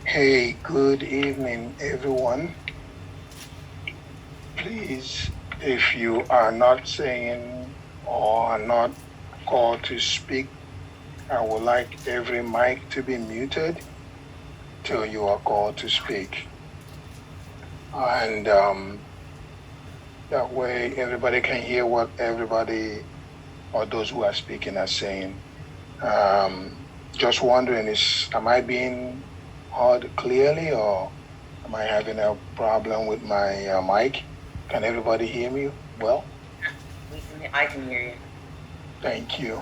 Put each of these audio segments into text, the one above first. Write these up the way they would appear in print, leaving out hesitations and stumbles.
Hey, good evening, everyone. Please, if you are not saying or are not called to speak, I would like every mic to be muted till you are called to speak. And that way everybody can hear what everybody or those who are speaking are saying. Just wondering, am I being heard clearly, or am I having a problem with my mic? Can everybody hear me well? I can hear you. Thank you.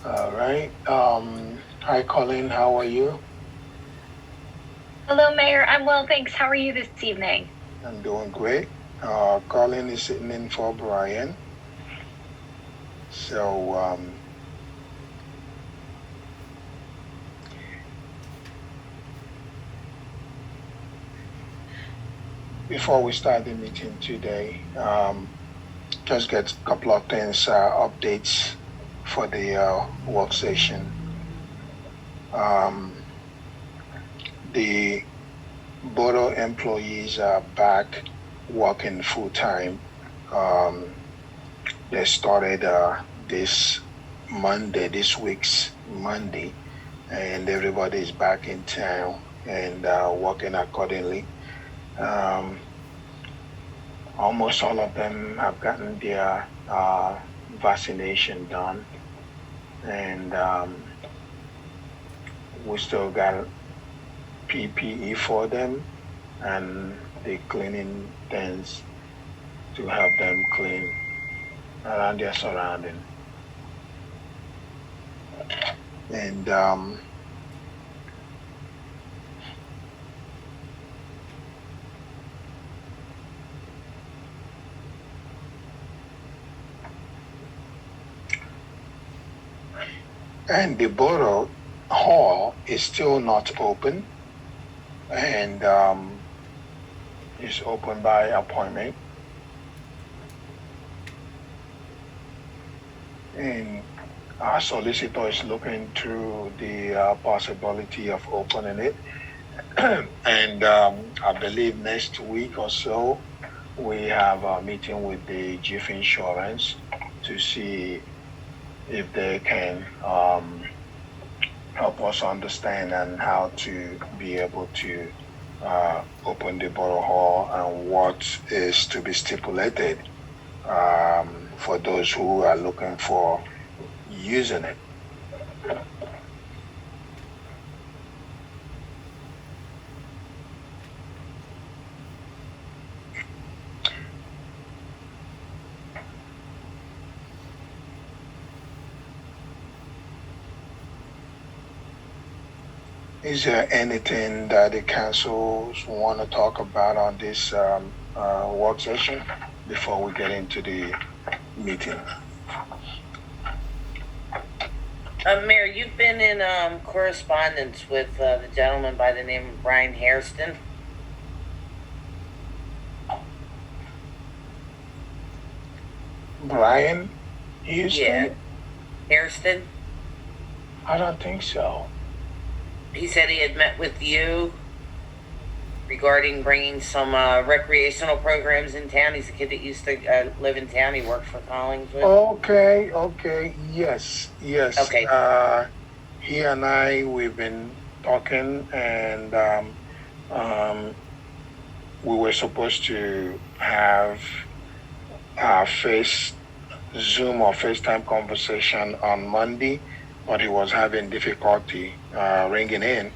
All right. Hi, Colleen. How are you? Hello, Mayor. I'm well, thanks. How are you this evening? I'm doing great. Colleen is sitting in for Brian. So, before we start the meeting today, just get a couple of things, updates for the work session. The borough employees are back working full time. They started this week's Monday, and everybody is back in town and working accordingly. Almost all of them have gotten their vaccination done, and we still got PPE for them and the cleaning things to help them clean around their surrounding. And the borough hall is still not open, and it's open by appointment. And our solicitor is looking into the possibility of opening it. And I believe next week or so, we have a meeting with the Chief Insurance to see if they can help us understand and how to be able to open the borough hall and what is to be stipulated for those who are looking for using it. Is there anything that the councils want to talk about on this work session before we get into the meeting? Mayor, you've been in correspondence with the gentleman by the name of Brian Hairston. Brian Houston? Yeah. Hairston? I don't think so. He said he had met with you regarding bringing some recreational programs in town. He's a kid that used to live in town. He worked for Collingswood. Okay. Yes. Okay. He and I, we've been talking, and we were supposed to have our Zoom or FaceTime conversation on Monday, but he was having difficulty ringing in.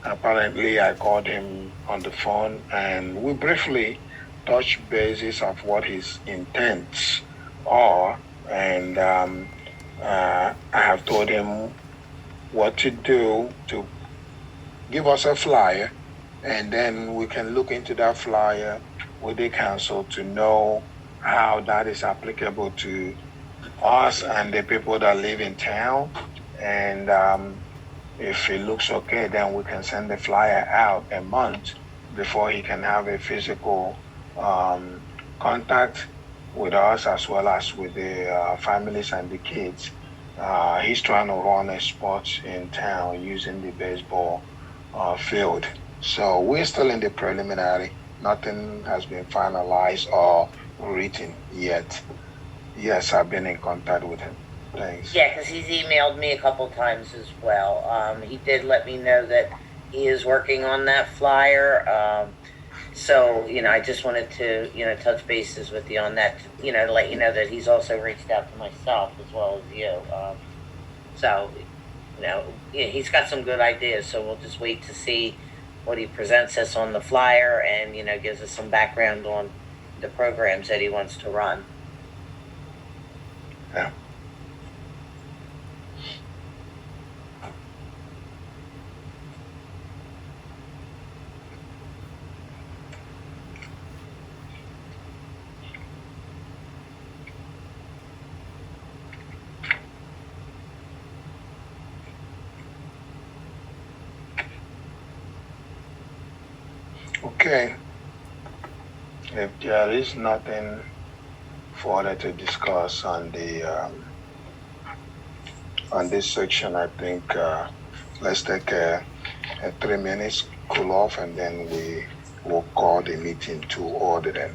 Apparently, I called him on the phone, and we briefly touched bases of what his intents are, and I have told him what to do to give us a flyer, and then we can look into that flyer with the council to know how that is applicable to us and the people that live in town. And if it looks okay, then we can send the flyer out a month before he can have a physical contact with us as well as with the families and the kids. He's trying to run a sport in town using the baseball field. So we're still in the preliminary. Nothing has been finalized or written yet. Yes, I've been in contact with him. Thanks. Yeah, because he's emailed me a couple times as well. He did let me know that he is working on that flyer. So, I just wanted to, touch bases with you on that, to let you know that he's also reached out to myself as well as you. So, he's got some good ideas, so we'll just wait to see what he presents us on the flyer and, gives us some background on the programs that he wants to run. Yeah. Okay. If there is nothing further to discuss on this section, I think let's take a 3 minutes cool off, and then we will call the meeting to order then.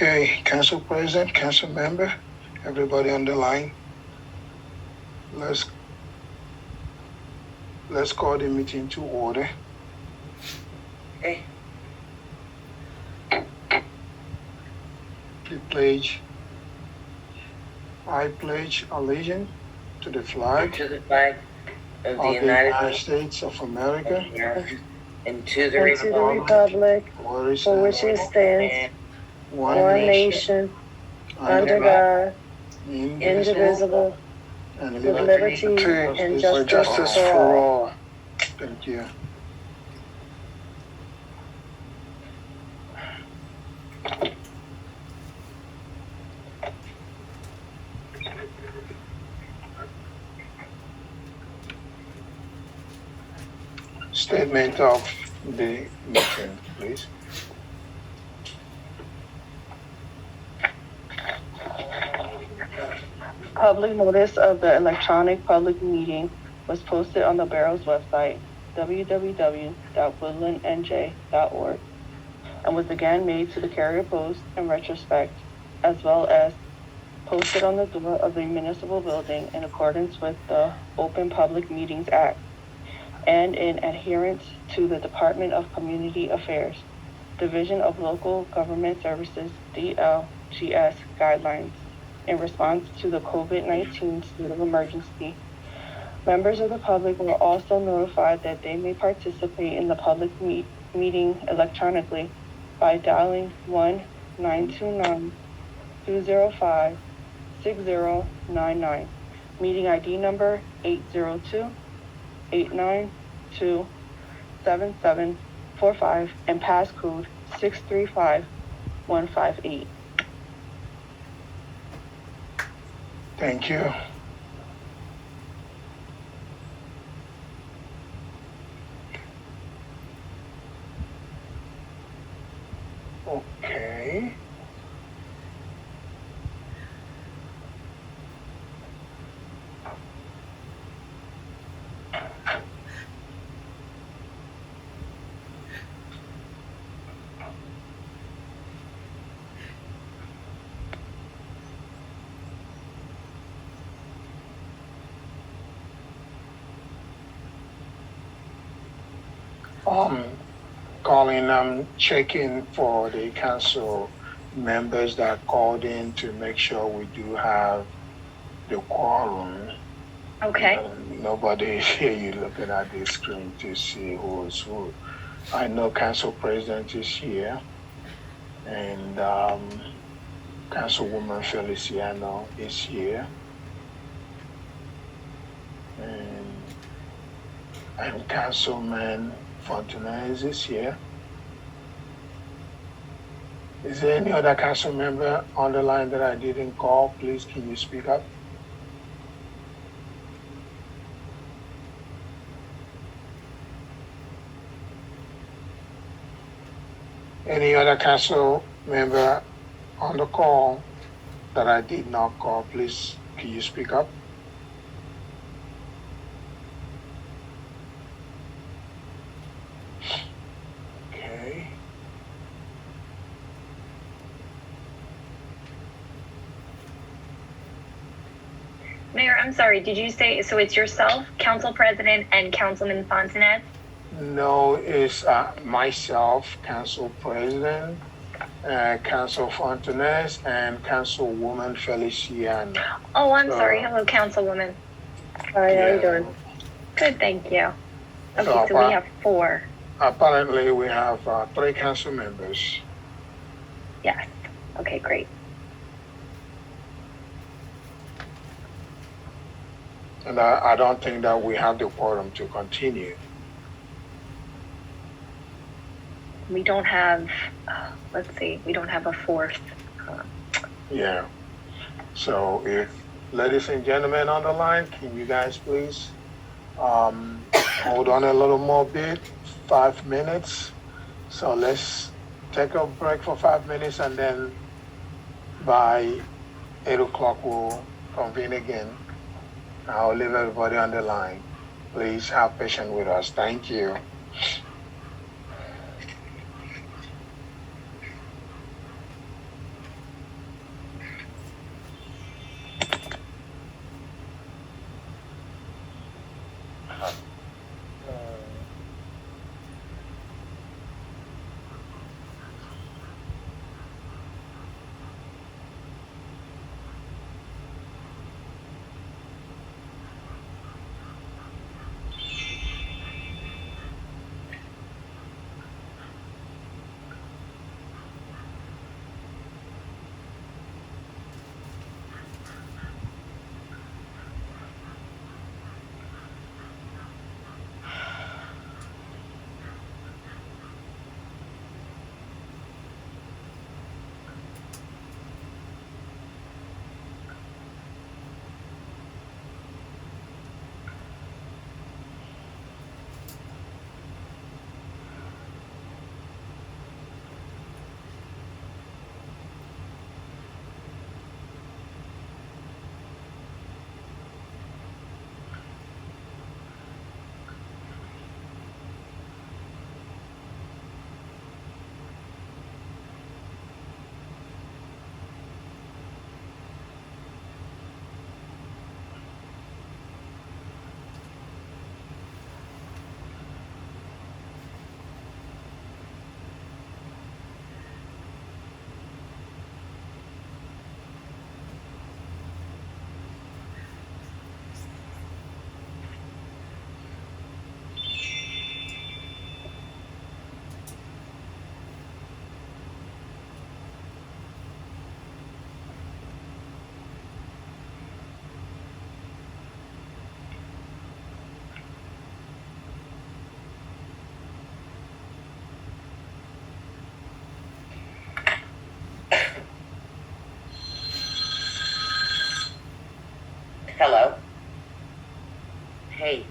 Okay, Council President, Council Member, everybody on the line. Let's call the meeting to order. Okay. I pledge allegiance to the flag To the flag of the of the United United States States of America, of America, and to the and to the republic republic for which for which it stands, one one nation, nation, under under God, God, indivisible, indivisible, and with liberty and justice for all. Thank you. Statement of the meeting, please. Public notice of the electronic public meeting was posted on the Borough's website, www.woodlynne.net.org, and was again made to the carrier post in retrospect, as well as posted on the door of the municipal building in accordance with the Open Public Meetings Act and in adherence to the Department of Community Affairs, Division of Local Government Services, DLGS guidelines in response to the COVID-19 state of emergency. Members of the public were also notified that they may participate in the public meeting electronically by dialing 1-929-205-6099, meeting ID number 802-892-7745 and passcode 635158. Thank you. Okay. Checking for the council members that called in to make sure we do have the quorum. Okay. Nobody is here. You looking at the screen to see who is who. I know Council President is here, and Councilwoman Feliciano is here, and Councilman Fontanez is here. Is there any other council member on the line that I didn't call? Please, can you speak up? Any other council member on the call that I did not call? Please, can you speak up? Okay. Mayor, I'm sorry, did you say, so it's yourself, Council President, and Councilman Fontanez? No, it's myself, Council President, Council Fontanez, and Councilwoman Feliciano. Oh, I'm sorry. Hello, Councilwoman. Hi, how you doing? Good, thank you. Okay, So, so we have 4. Apparently, we have 3 council members. Yes. Okay, great. And I don't think that we have the quorum to continue. We don't have, let's see, we don't have a 4th. Yeah. So if, ladies and gentlemen on the line, can you guys please hold on a little more bit, 5 minutes. So let's take a break for 5 minutes, and then by 8 o'clock we'll convene again. I'll leave everybody on the line. Please have patience with us. Thank you. Hello? Hey.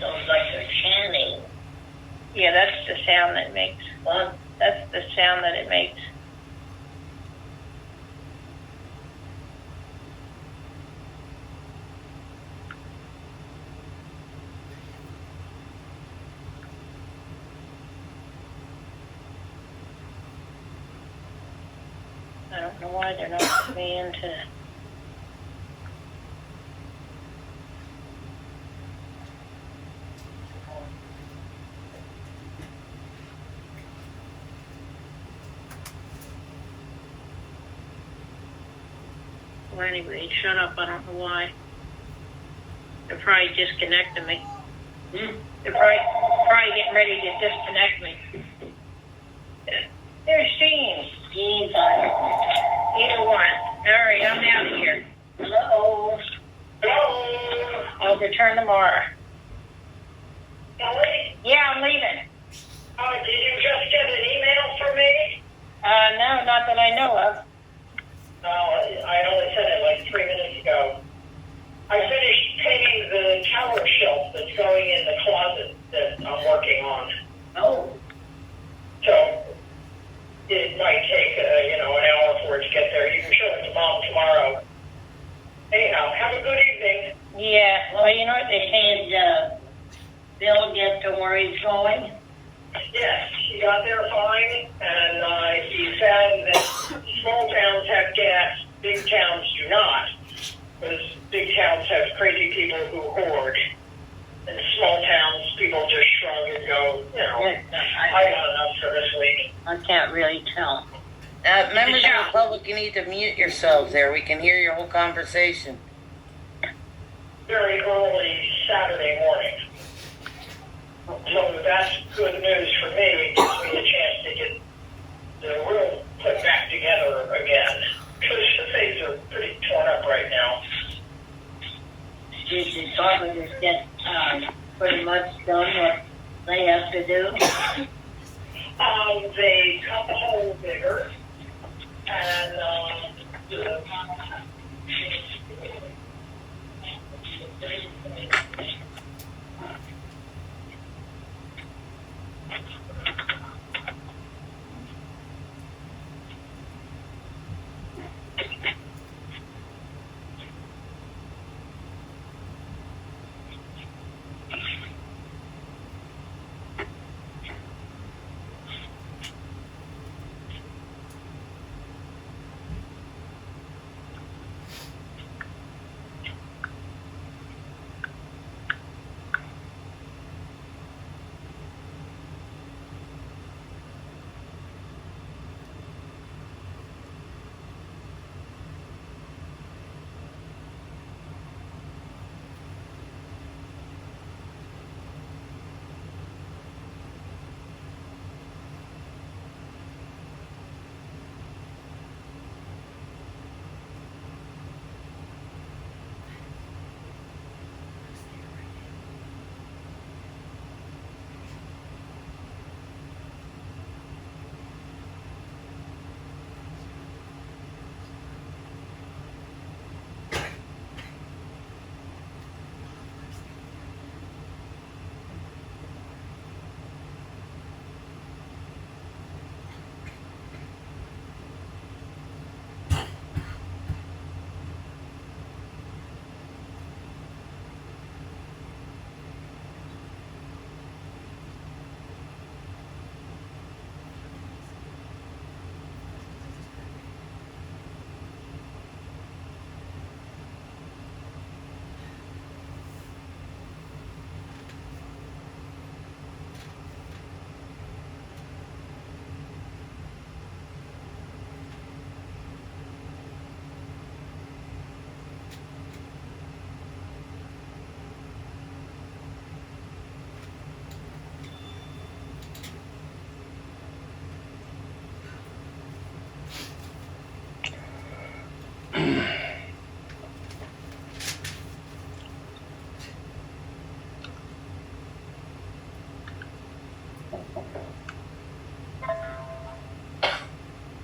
sounds like they're chanting. Yeah, that's the sound that it makes. Well, That's the sound that it makes. I don't know why they're not putting me into. Well, anyway, shut up. I don't know why. They're probably disconnecting me. They're probably getting ready to disconnect me. There's Gene. Gene's Either one. All right, I'm out of here. hello. Hello? I'll return tomorrow. Ellie? Yeah, I'm leaving. Did you just get an email from me? No, not that I know of. No, I only sent it like 3 minutes ago. I finished painting the tower shelf that's going in the closet that I'm working on. Oh, So it might take, an hour for it to get there. You can show it to Mom tomorrow. Anyhow, have a good evening. Yeah, well, you know what they say. did Bill get to where he's going? Yes, he got there fine, and he said that small towns have gas, big towns do not. Because big towns have crazy people who hoard. And small towns, people just shrug and go, I got enough for this week. I can't really tell. Members of the public, you need to mute yourselves there. We can hear your whole conversation. Very early Saturday morning. So that's good news for me. It gives me a chance to get the room put back together again. Because things are pretty torn up right now. Did the carpenters get pretty much done what they have to do? They cut the hole bigger, and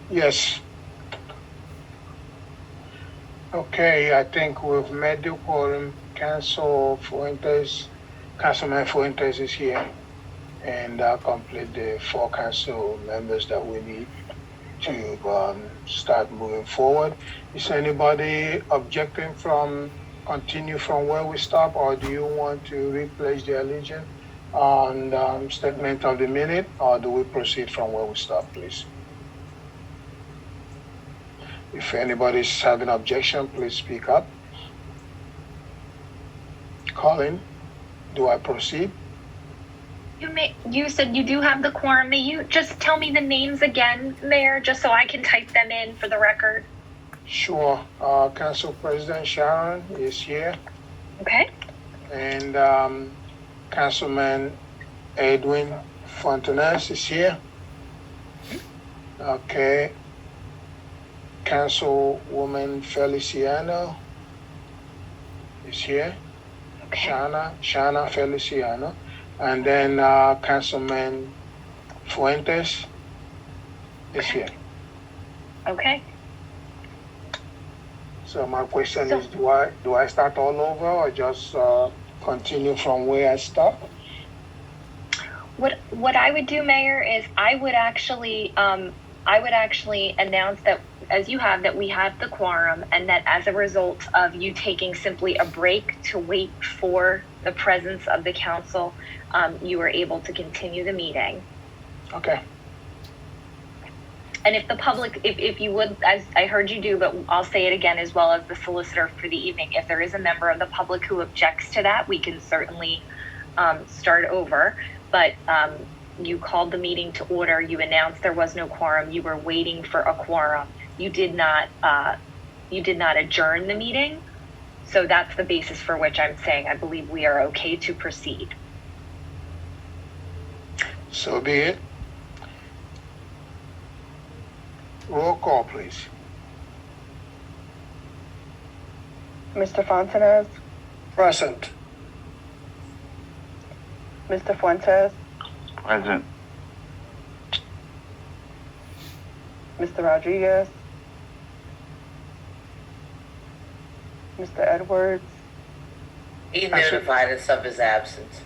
yes. Okay, I think we've made the quorum. Council Fuentes Councilman Fuentes is here, and that complete the 4 council members that we need to start moving forward. Is anybody objecting from continue from where we stop, or do you want to replace the allegiance on statement of the minute, or do we proceed from where we stop, please? If anybody's having objection, please speak up. Colin, do I proceed? You said you do have the quorum. May you just tell me the names again, Mayor, just so I can type them in for the record? Sure. Council President Sharon is here, Okay. and Councilman Edwin Fontanes is here. Okay. Councilwoman Feliciano is here. Okay. Shana Feliciano. And then Councilman Fuentes is here. Okay. So my question is, do I start all over, or just continue from where I stopped? What I would do, Mayor, is I would actually announce that, as you have, that we have the quorum, and that as a result of you taking simply a break to wait for the presence of the council, you were able to continue the meeting. Okay. And if the public, if you would, as I heard you do, but I'll say it again as well as the solicitor for the evening, if there is a member of the public who objects to that, we can certainly start over. But you called the meeting to order. You announced there was no quorum. You were waiting for a quorum. You did not adjourn the meeting. So that's the basis for which I'm saying I believe we are okay to proceed. So be it. Roll call, please. Mr. Fontanez, Present. Mr. Fuentes, Present. Mr. Rodriguez, Mr. Edwards, He notified us of his absence.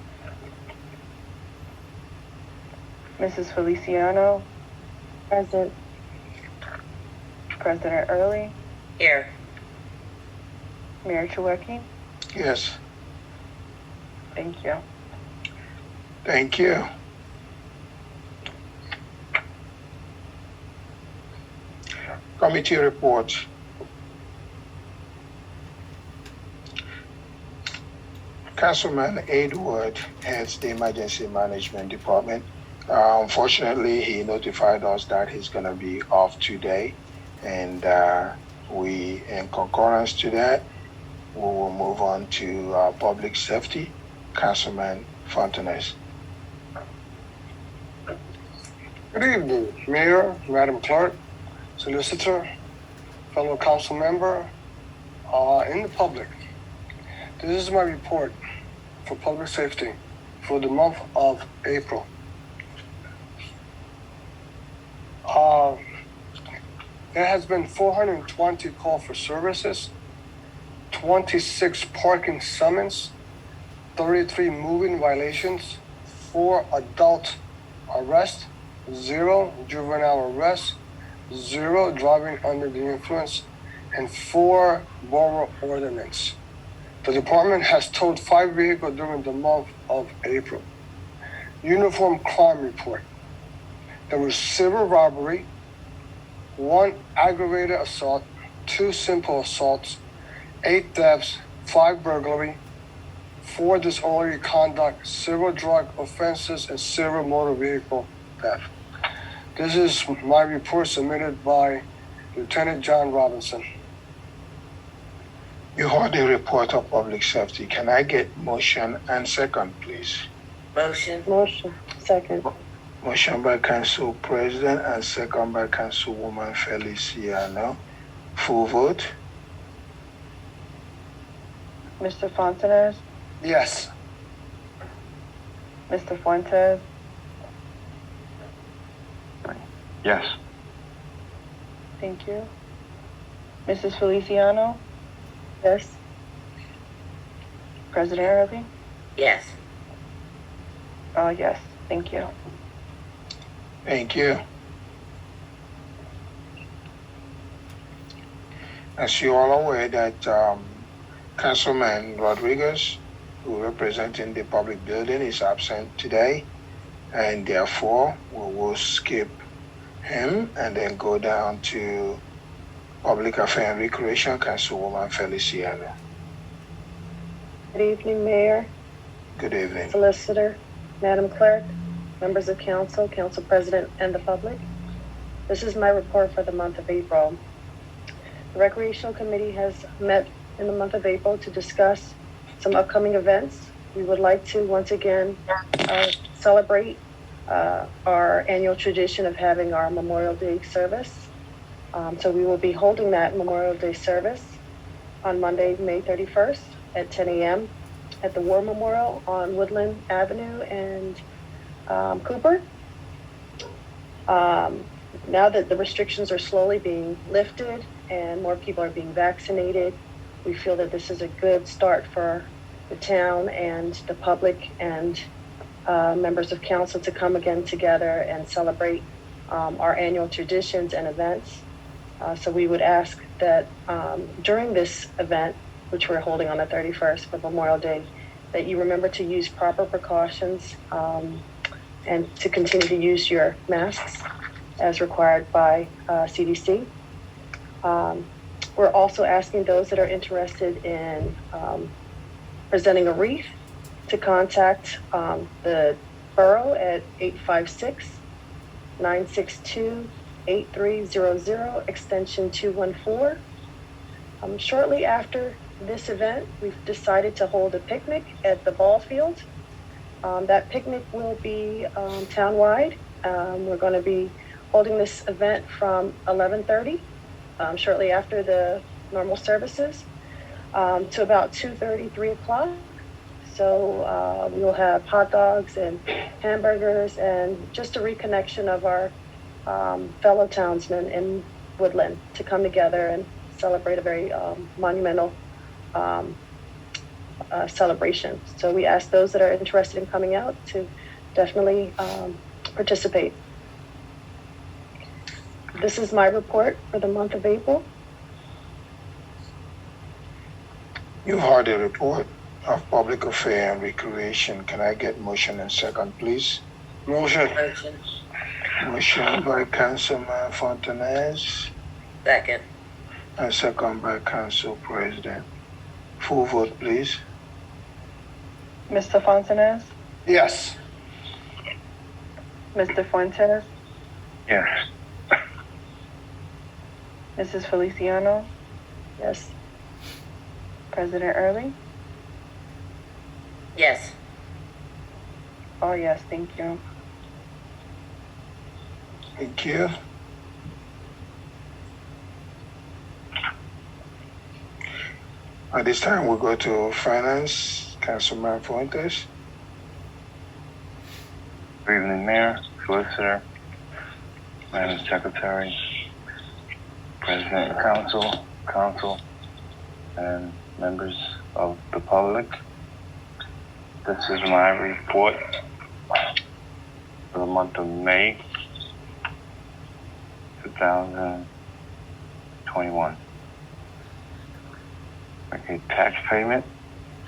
Mrs. Feliciano, present. President Early, Here. Mayor Chouwaki. Yes. Thank you. Thank you. Committee reports. Councilman Edward heads the Emergency Management Department. Unfortunately, he notified us that he's going to be off today, and we, in concurrence to that, we will move on to public safety. Councilman Fontanes. Good evening, Mayor, Madam Clerk, Solicitor, fellow council member, and the public. This is my report for public safety for the month of April. There has been 420 call for services, 26 parking summons, 33 moving violations, 4 adult arrests, 0 juvenile arrests, 0 driving under the influence, and 4 borough ordinance. The department has towed 5 vehicles during the month of April. Uniform crime report. There was civil robbery, 1 aggravated assault, 2 simple assaults, 8 thefts, 5 burglary, 4 disorderly conduct, several drug offenses, and several motor vehicle theft. This is my report submitted by Lieutenant John Robinson. You heard the report of public safety. Can I get motion and second, please? Motion. Motion. Second. Motion by Council President and second by Councilwoman Feliciano. Full vote? Mr. Fontanez, Yes. Mr. Fuentes, Yes. thank you. Mrs. Feliciano, Yes. President Early, Yes. Yes, thank you. Thank you. As you all aware that Councilman Rodriguez, who representing the public building, is absent today, and therefore we will skip him and then go down to Public Affairs and Recreation, Councilwoman Feliciano. Good evening, Mayor, Good evening. Solicitor, Madam Clerk, members of council, council president, and the public. This is my report for the month of April. The Recreational Committee has met in the month of April to discuss some upcoming events. We would like to once again celebrate our annual tradition of having our Memorial Day service. So we will be holding that Memorial Day service on Monday, May 31st at 10 a.m. at the War Memorial on Woodlynne Avenue and Cooper. Now that the restrictions are slowly being lifted and more people are being vaccinated, we feel that this is a good start for the town and the public and members of council to come again together and celebrate our annual traditions and events. So we would ask that during this event, which we're holding on the 31st for Memorial Day, that you remember to use proper precautions and to continue to use your masks as required by CDC. We're also asking those that are interested in presenting a wreath to contact the borough at 856-962-8300, extension 214. Shortly after this event, we've decided to hold a picnic at the ball field. That picnic will be townwide. We're going to be holding this event from 11:30, shortly after the normal services, to about 2:30, 3 o'clock. So we will have hot dogs and hamburgers and just a reconnection of our fellow townsmen in Woodlynne to come together and celebrate a very monumental celebration. So we ask those that are interested in coming out to definitely participate. This is my report for the month of April. You heard the report of Public Affairs and Recreation. Can I get motion and second, please? Motion. Motion. Motion by Councilman Fontanez Second. and second by Council President. Full vote, please. Mr. Fontanez, Yes. Mr. Fuentes, Yes. Mrs. Feliciano, Yes. President Early. Yes. Oh, yes, thank you. Thank you. At this time, we'll go to Finance, Councilman Fuentes. Good evening, Mayor, Solicitor, Madam Secretary, President of Council, and members of the public. This is my report for the month of May 2021. Okay, tax payment,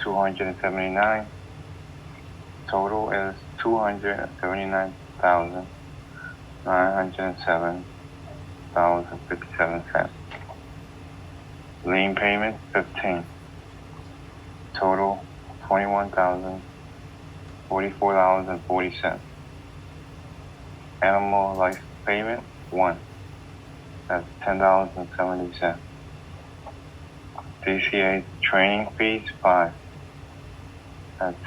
279. Total is $279,907.57. Lien payment, 15. Total, $21,044.40. Animal life payment, 1. That's $10.70. DCA training fees, 5. That's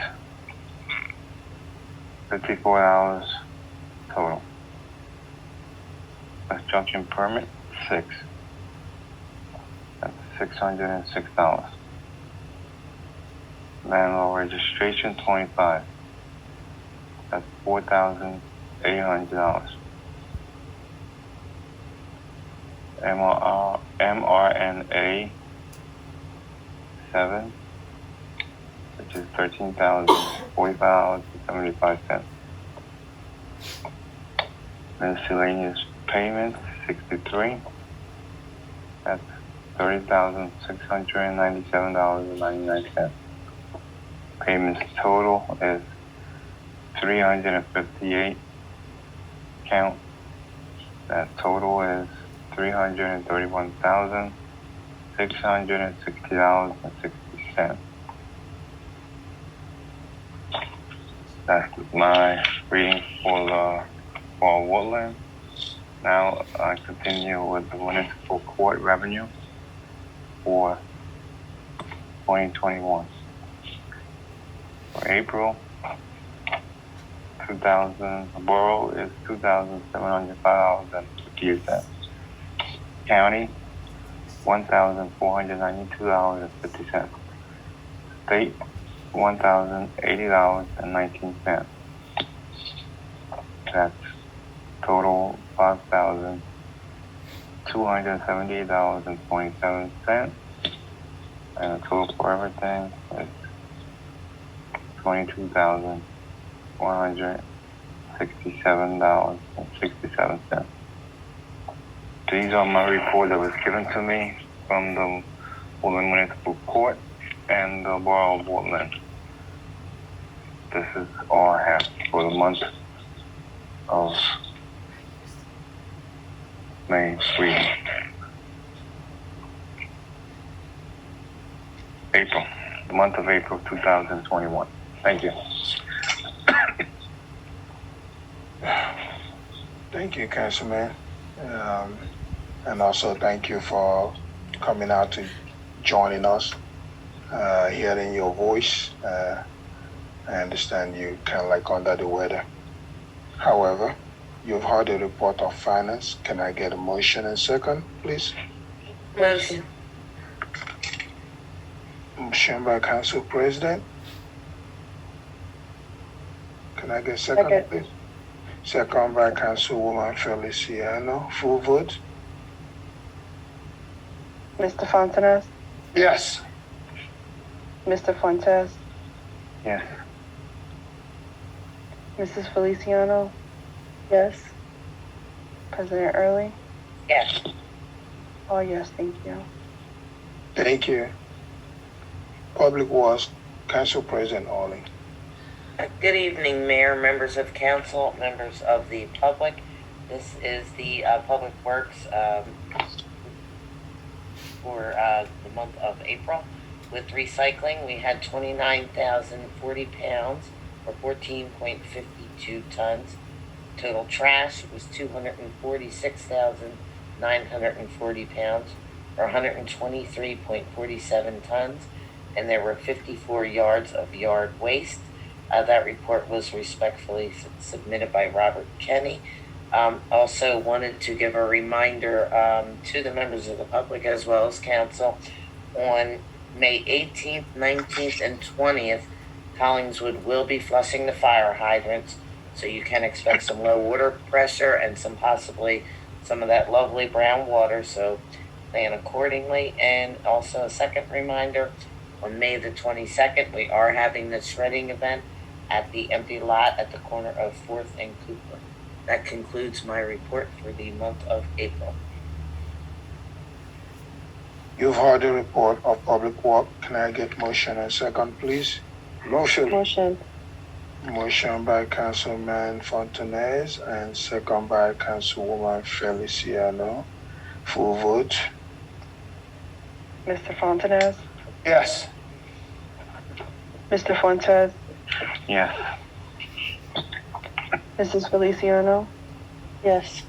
$54 total. Construction permit, 6. That's $606. Landlord registration, 25. That's $4,800. MRNA, 7. which is $13,045.75. Miscellaneous payments, 63. That's $30,697.99. Payments total is 358. Count. That total is $331,660.60. That's my reading for Woodlynne. Now I continue with the municipal court revenue for 2021. For April, the borough is $2,705.58. County, $1,492.50. State, $1,080.19. That's total $5,278.27. And the total for everything is $22,167.67. These are my report that was given to me from the Woodlynne Municipal Court and the Borough of Woodlynne. This is all I have for the month of May 3. April, the month of April 2021. Thank you. Thank you, Councilman. And also thank you for coming out to joining us, hearing your voice. I understand you kind of like under the weather. However, you've heard a report of finance. Can I get a motion and second, please? Motion. Motion by Council President. Can I get second, Second. please? Second by Councilwoman Feliciano. Full vote? Mr. Fontanes, Yes. Mr. Fuentes, Yes. Mrs. Feliciano, Yes. President Early. Yes. Oh, yes, thank you. Thank you. Public Works, Council President Orling. Good evening, Mayor, members of council, members of the public. This is the Public Works for the month of April. With recycling, we had 29,040 pounds, or 14.52 tons. Total trash was 246,940 pounds, or 123.47 tons. And there were 54 yards of yard waste. That report was respectfully submitted by Robert Kenny. Also wanted to give a reminder to the members of the public as well as council. On May 18th, 19th, and 20th, Collingswood will be flushing the fire hydrants, so you can expect some low water pressure and possibly some of that lovely brown water, so plan accordingly. And also a second reminder, on May the 22nd, we are having the shredding event at the empty lot at the corner of 4th and Cooper. That concludes my report for the month of April. You've heard the report of Public Works. Can I get motion and second, please? Motion. Motion. Motion by Councilman Fontanes and second by Councilwoman Feliciano. Full vote? Mr. Fontanes, Yes. Mr. Fuentes, Yes. Mrs. Feliciano, Yes.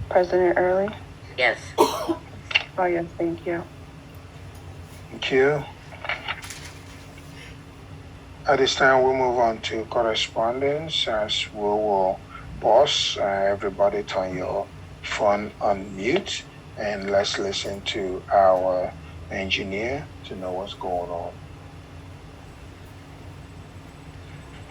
President Early. Yes. Oh, yes, thank you. Thank you. At this time, we'll move on to correspondence as we will pause. Everybody turn your phone on mute and let's listen to our engineer to know what's going on.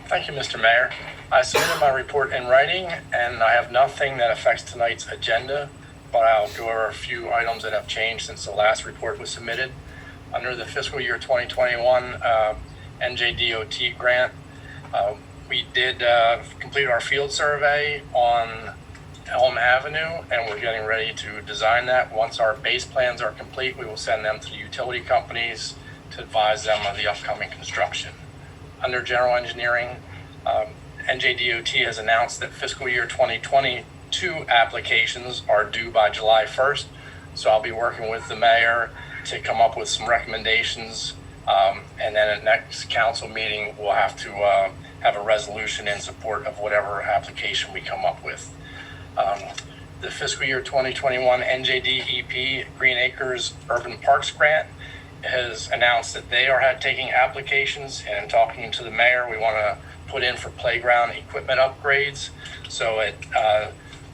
Thank you, Mr. Mayor. I submitted my report in writing, and I have nothing that affects tonight's agenda, but I'll go over a few items that have changed since the last report was submitted. Under the fiscal year 2021 NJDOT grant. We did complete our field survey on Elm Avenue, and we're getting ready to design that. Once our base plans are complete, we will send them to the utility companies to advise them of the upcoming construction. Under general engineering, NJDOT has announced that fiscal year 2022 applications are due by July 1st. So I'll be working with the mayor to come up with some recommendations. And then at next council meeting, we'll have to have a resolution in support of whatever application we come up with. The fiscal year 2021 NJDEP Green Acres Urban Parks Grant has announced that they are taking applications, and talking to the mayor, we want to put in for playground equipment upgrades. So at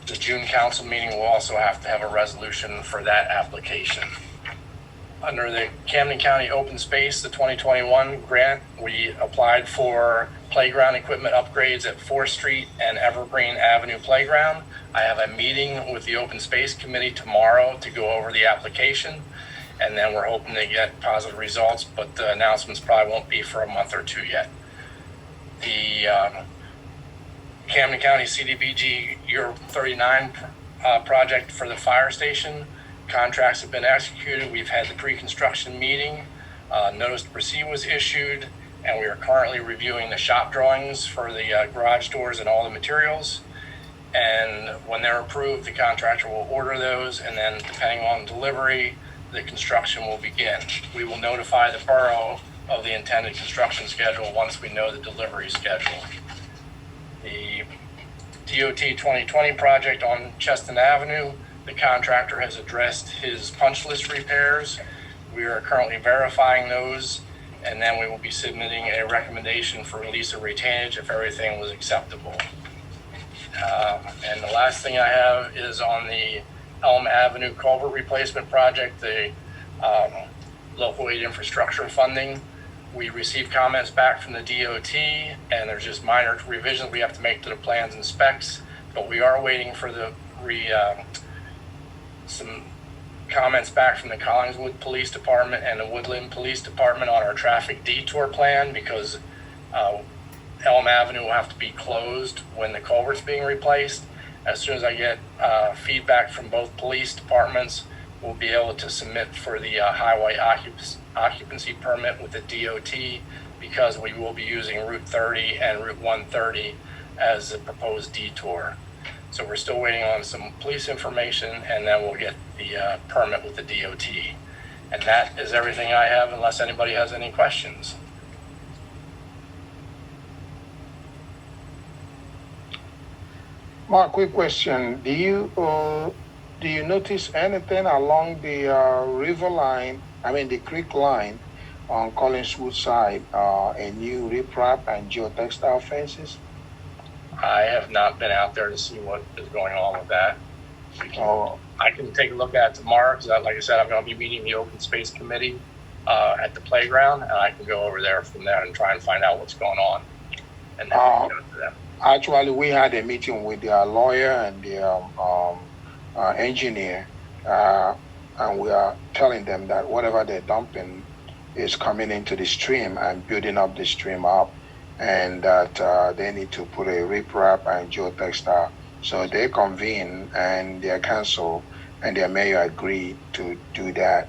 the June council meeting, we'll also have to have a resolution for that application. Under the Camden County Open Space, the 2021 grant, we applied for playground equipment upgrades at 4th Street and Evergreen Avenue Playground. I have a meeting with the Open Space Committee tomorrow to go over the application, and then we're hoping to get positive results, but the announcements probably won't be for a month or two yet. The Camden County CDBG Year 39 project for the fire station, contracts have been executed. We've had the pre-construction meeting. Notice to proceed was issued, and we are currently reviewing the shop drawings for the garage doors and all the materials. And when they're approved, the contractor will order those, and then depending on delivery, the construction will begin. We will notify the borough of the intended construction schedule once we know the delivery schedule. The DOT 2020 project on Cheston Avenue, the contractor has addressed his punch list repairs. We are currently verifying those, and then we will be submitting a recommendation for release of retainage if everything was acceptable. And the last thing I have is on the Elm Avenue culvert replacement project, the local aid infrastructure funding. We received comments back from the DOT, and there's just minor revisions we have to make to the plans and specs, but we are waiting for the some comments back from the Collingswood Police Department and the Woodlynne Police Department on our traffic detour plan, because Elm Avenue will have to be closed when the culvert's being replaced. As soon as I get feedback from both police departments, we'll be able to submit for the highway occupancy permit with the DOT, because we will be using Route 30 and Route 130 as a proposed detour. So we're still waiting on some police information, and then we'll get the permit with the DOT. And that is everything I have, unless anybody has any questions. Mark, quick question. Do you notice anything along the river line, the creek line on Collingswood side, a new riprap and geotextile fences? I have not been out there to see what is going on with that. I can take a look at it tomorrow, because like I said, I'm going to be meeting the Open Space Committee at the playground, and I can go over there from there and try and find out what's going on. And then go to them. Actually, we had a meeting with the lawyer and the engineer, and we are telling them that whatever they're dumping is coming into the stream and building up the stream up, and that they need to put a riprap and geotextile. So they convene, and their council and their mayor agreed to do that.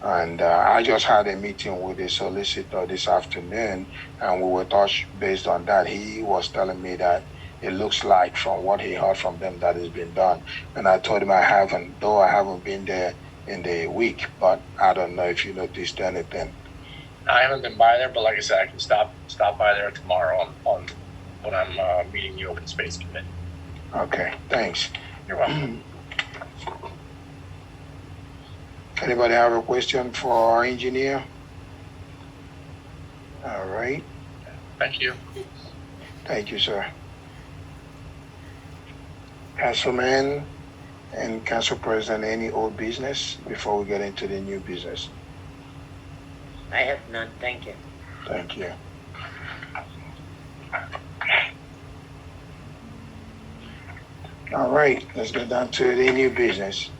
And I just had a meeting with the solicitor this afternoon, and we were touched based on that. He was telling me that it looks like, from what he heard from them, that it's been done. And I told him I haven't been there in the week, but I don't know if you noticed anything. I haven't been by there, but like I said, I can stop by there tomorrow on when I'm meeting the Open Space Committee. Okay, thanks. You're welcome. Anybody have a question for our engineer? All right. Thank you. Thank you, sir. Councilman and Council President, any old business before we get into the new business? I have none, thank you. Thank you. All right, let's get down to the new business.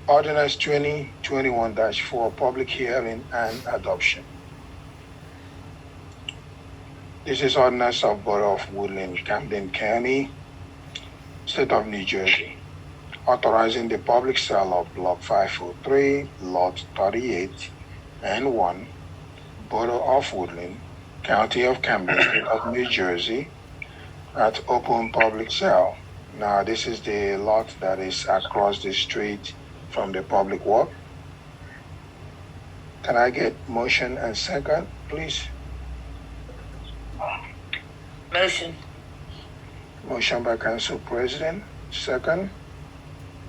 Ordinance 2021-4, public hearing and adoption. This is ordinance of Borough of Woodlynne, Camden County, State of New Jersey, authorizing the public sale of Block 503, Lot 38 and 1, Borough of Woodlynne, County of Camden, State of New Jersey, at open public sale. Now, this is the lot that is across the street from the public work. Can I get motion and second, please? Motion. Motion by Council President, second.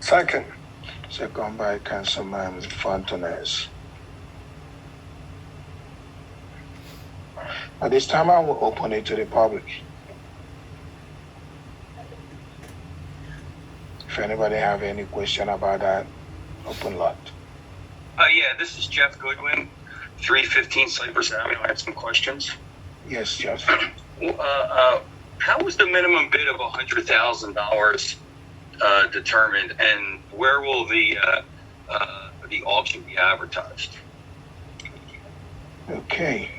Second. Second by Councilman Fontanez. At this time, I will open it to the public. If anybody have any question about that open lot. Yeah, this is Jeff Goodwin, 315 Cypress Avenue. I have some questions. Yes, Jeff. How was the minimum bid of $100,000 determined, and where will the auction be advertised? Okay.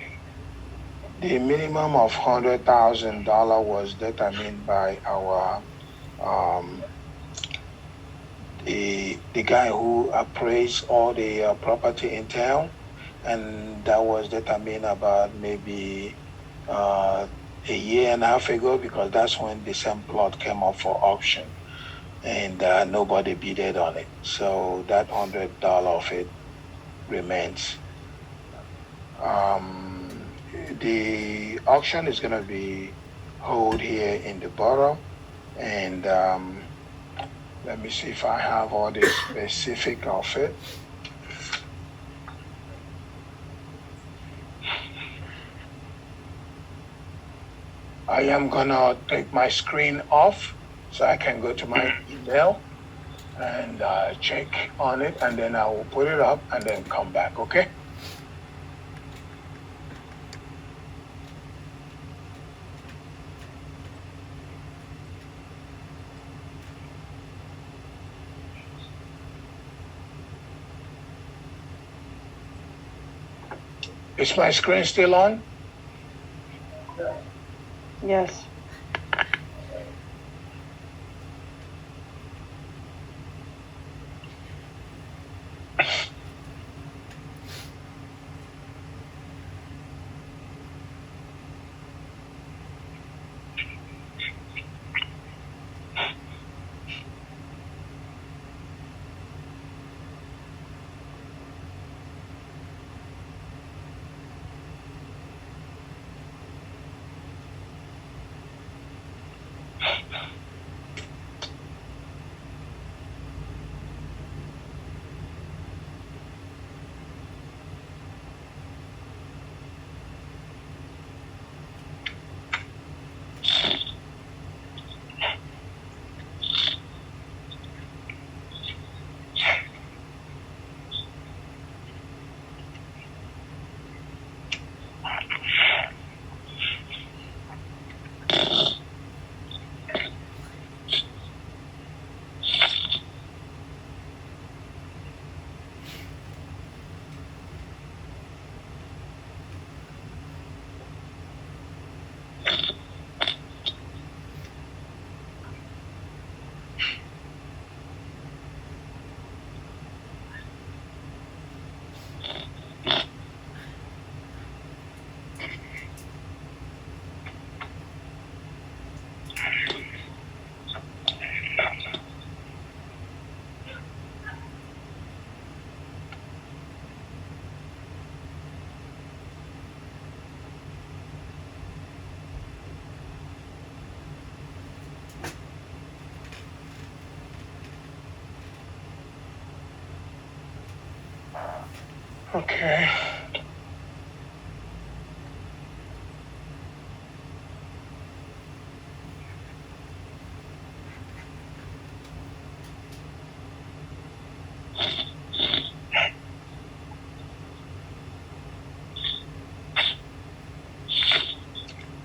The minimum of $100,000 was determined by our the guy who appraised all the property in town, and that was determined about maybe a year and a half ago, because that's when the same plot came up for auction, and nobody bidded on it. So that $100 of it remains. The auction is going to be held here in the borough, and let me see if I have all the specific of it. I am gonna take my screen off so I can go to my email and check on it, and then I will put it up and then come back, okay? Is my screen still on? Yes. Okay.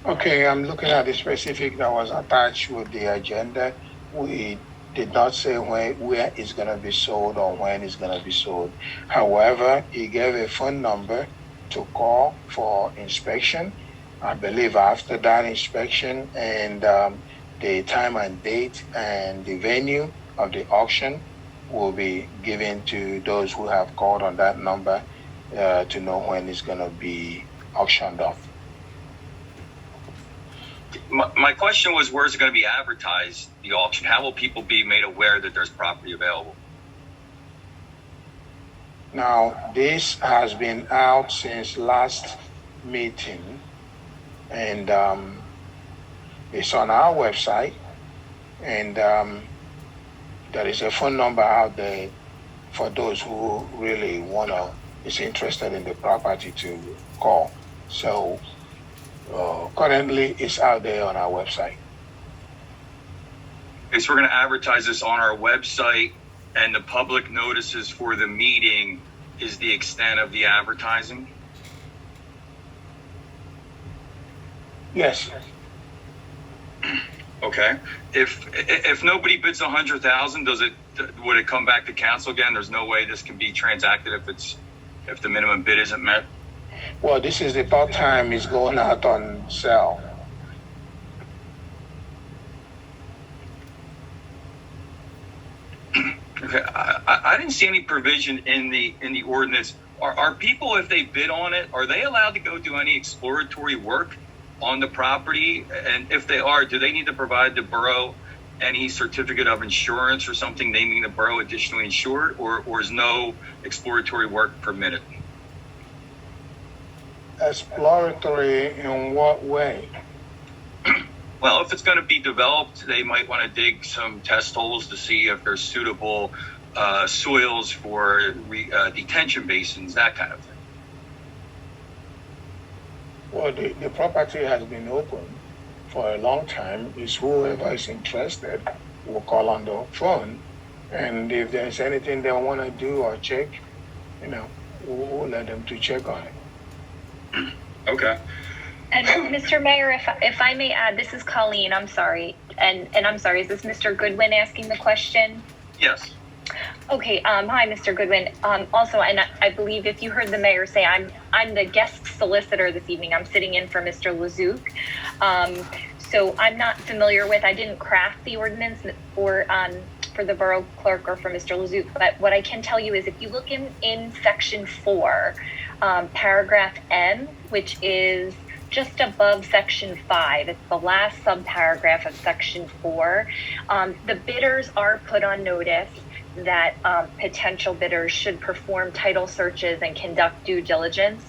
Okay, I'm looking at the specific that was attached with the agenda. did not say where it's going to be sold or when it's going to be sold. However, he gave a phone number to call for inspection. I believe after that inspection and the time and date and the venue of the auction will be given to those who have called on that number to know when it's going to be auctioned off. My question was, where's it going to be advertised, the auction? How will people be made aware that there's property available? Now, this has been out since last meeting, and it's on our website, and there is a phone number out there for those who really is interested in the property to call. So currently it's out there on our website. Okay, so we're going to advertise this on our website, and the public notices for the meeting is the extent of the advertising? Yes. Okay. If nobody bids 100,000, would it come back to council again? There's no way this can be transacted if the minimum bid isn't met? Well, this is the third time it's going out on sale. Okay, I didn't see any provision in the ordinance. Are people, if they bid on it, are they allowed to go do any exploratory work on the property? And if they are, do they need to provide the borough any certificate of insurance or something naming the borough additionally insured, or is no exploratory work permitted? Exploratory in what way? Well, if it's going to be developed, they might want to dig some test holes to see if there's suitable soils for detention basins, that kind of thing. Well, the property has been open for a long time. It's whoever is interested will call on the phone, and if there's anything they want to do or check, we'll let them to check on it. Okay. And Mr. Mayor, if I may add, this is Colleen, I'm sorry. And I'm sorry, is this Mr. Goodwin asking the question? Yes. Okay, hi, Mr. Goodwin. Also, and I believe if you heard the mayor say, I'm the guest solicitor this evening. I'm sitting in for Mr. Lezouk. So I'm not familiar with, I didn't craft the ordinance for the borough clerk or for Mr. Lezouk, but what I can tell you is if you look in section 4, paragraph M, which is just above section 5, it's the last subparagraph of section 4, the bidders are put on notice that potential bidders should perform title searches and conduct due diligence,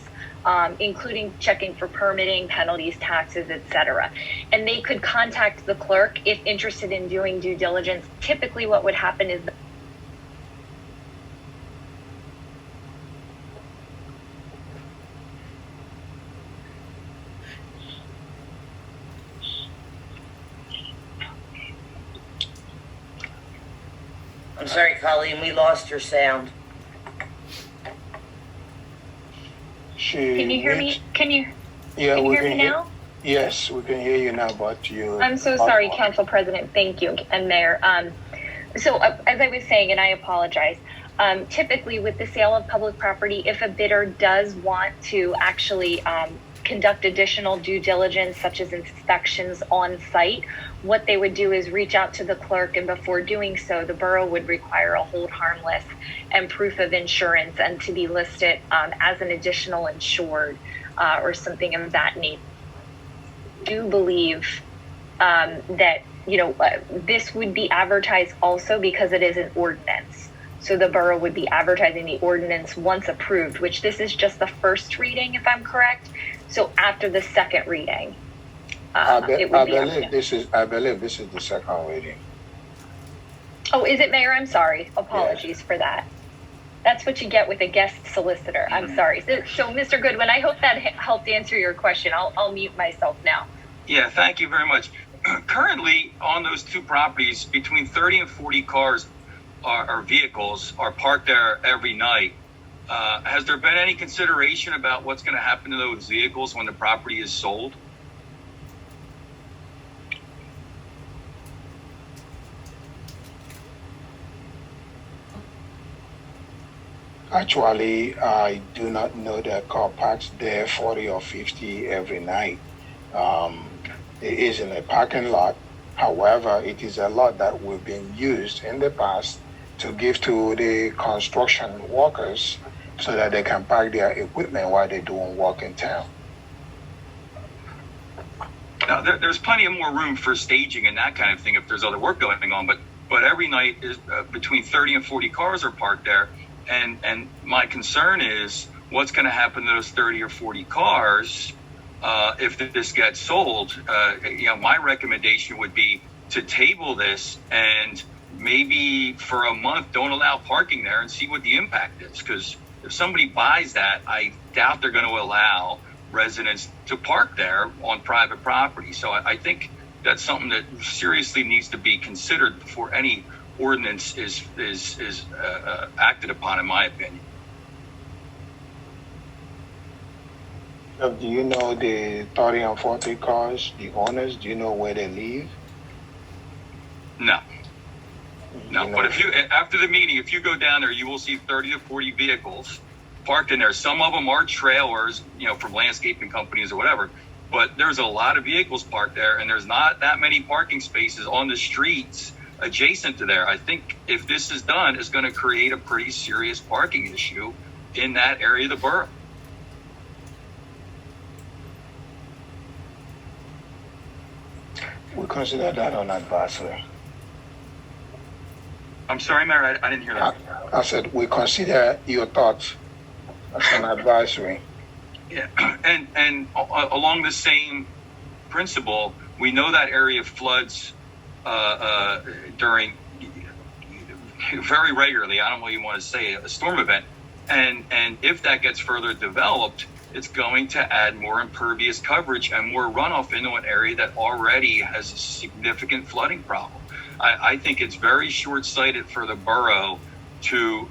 including checking for permitting, penalties, taxes, etc. And they could contact the clerk if interested in doing due diligence. Typically what would happen is I'm sorry, Colleen, we lost your sound. Can you hear me? Can you Yeah, can you we hear can me hear. now? Yes, we can hear you now, but you. I'm so sorry, Council President. Thank you, and Mayor. So as I was saying, and I apologize, typically with the sale of public property, if a bidder does want to actually conduct additional due diligence, such as inspections on site, what they would do is reach out to the clerk, and before doing so, the borough would require a hold harmless and proof of insurance and to be listed as an additional insured or something of that nature. I do believe that this would be advertised also because it is an ordinance. So the borough would be advertising the ordinance once approved, which this is just the first reading, if I'm correct. So after the second reading, I believe this is the second reading. Oh, is it, Mayor? I'm sorry. Apologies for that. That's what you get with a guest solicitor. I'm sorry. So Mr. Goodwin, I hope that helped answer your question. I'll mute myself now. Yeah, thank you very much. Currently, on those two properties, between 30 and 40 cars or vehicles are parked there every night. Has there been any consideration about what's going to happen to those vehicles when the property is sold? Actually, I do not know that car parks there 40 or 50 every night. It is in a parking lot. However, it is a lot that we've been used in the past to give to the construction workers so that they can park their equipment while they're doing work in town. Now, there's plenty of more room for staging and that kind of thing if there's other work going on, but every night is between 30 and 40 cars are parked there. And my concern is what's going to happen to those 30 or 40 cars if this gets sold. My recommendation would be to table this and maybe for a month don't allow parking there and see what the impact is. Because if somebody buys that, I doubt they're going to allow residents to park there on private property. So I think that's something that seriously needs to be considered before any ordinance is acted upon, in my opinion. Do you know the 30 and 40 cars, the owners? Do you know where they live? No. But if you, after the meeting, if you go down there, you will see 30 to 40 vehicles parked in there. Some of them are trailers, from landscaping companies or whatever, but there's a lot of vehicles parked there, and there's not that many parking spaces on the streets adjacent to there. I think if this is done, it's going to create a pretty serious parking issue in that area of the borough. We consider that on advisory. I'm sorry, Mayor, I didn't hear that. I said we consider your thoughts as an advisory. Yeah, and along the same principle, we know that area floods during very regularly. I don't know what you want to say, a storm event, and if that gets further developed, it's going to add more impervious coverage and more runoff into an area that already has a significant flooding problem. I think it's very short-sighted for the borough to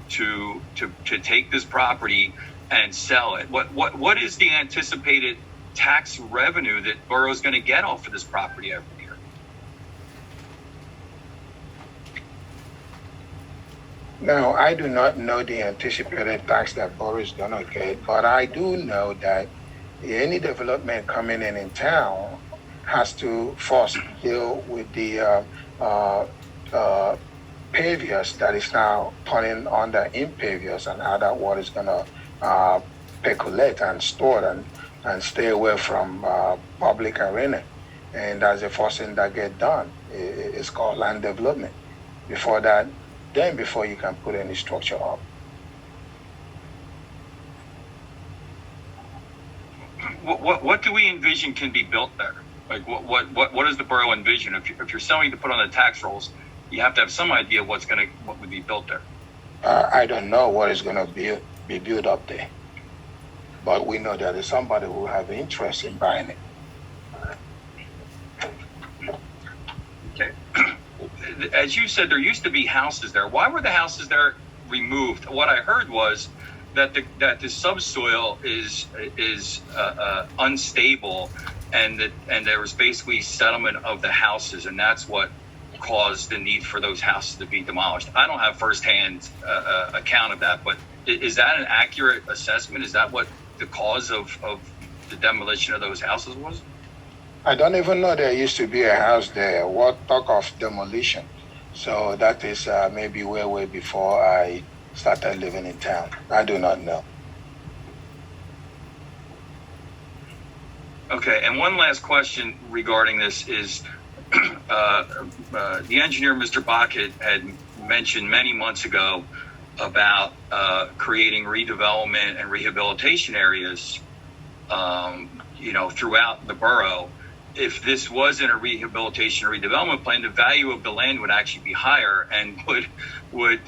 take this property and sell it. What is the anticipated tax revenue that borough is going to get off of this property every year? Now, I do not know the anticipated tax that borough is going to get, but I do know that any development coming in town has to first deal with the paviors that is now turning under impervious, and how that water is going to percolate and store and stay away from public arena. And that's the first thing that get done. It's called land development. Before that, before you can put any structure up. What do we envision can be built there? Like what does the borough envision? If you're selling to put on the tax rolls, you have to have some idea what would be built there. I don't know what is going to be built up there, but we know that there's somebody who have interest in buying it. Okay. As you said, there used to be houses there. Why were the houses there removed? What I heard was that the subsoil is unstable, and there was basically settlement of the houses, and that's what caused the need for those houses to be demolished. I don't have firsthand account of that, but is that an accurate assessment? Is that what the cause of the demolition of those houses was? I don't even know there used to be a house there. What talk of demolition? So that is maybe way before I started living in town. I do not know. Okay, and one last question regarding this is the engineer, Mr. Bach, had mentioned many months ago about creating redevelopment and rehabilitation areas, throughout the borough. If this wasn't a rehabilitation or redevelopment plan, the value of the land would actually be higher and would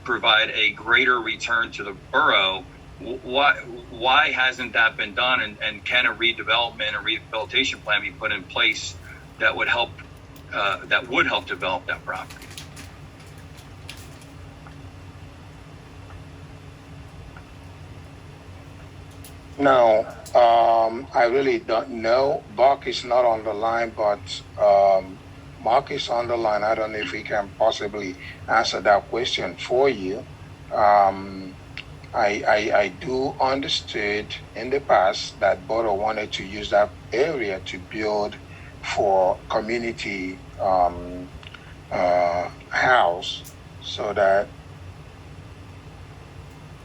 provide a greater return to the borough. Why hasn't that been done? And can a redevelopment and rehabilitation plan be put in place that would help develop that property? No, I really don't know. Buck is not on the line, but Mark is on the line. I don't know if he can possibly answer that question for you. I do understood in the past that Borough wanted to use that area to build for community house, so that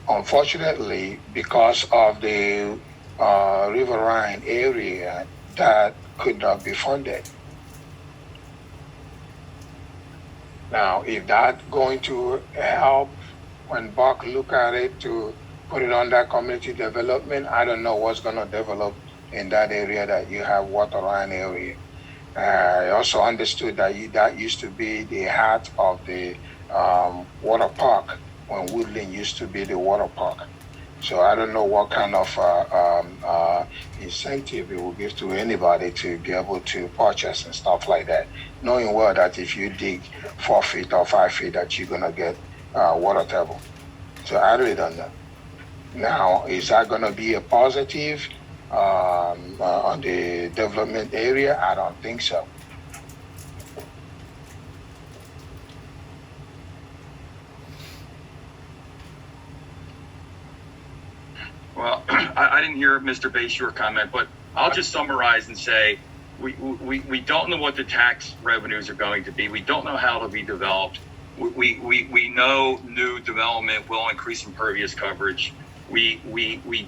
unfortunately, because of the Riverine area, that could not be funded. Now, if that's going to help when Buck look at it to put it under community development, I don't know what's going to develop in that area that you have waterline area. I also understood that that used to be the heart of the water park when Woodlynne used to be the water park. So I don't know what kind of incentive it will give to anybody to be able to purchase and stuff like that, knowing well that if you dig 4 feet or 5 feet that you're going to get water table. So I really don't know. Now, is that going to be a positive on the development area? I don't think so. Well, I didn't hear Mr. Bass your comment, but I'll just summarize and say we don't know what the tax revenues are going to be. We don't know how it'll be developed. We know new development will increase impervious coverage. We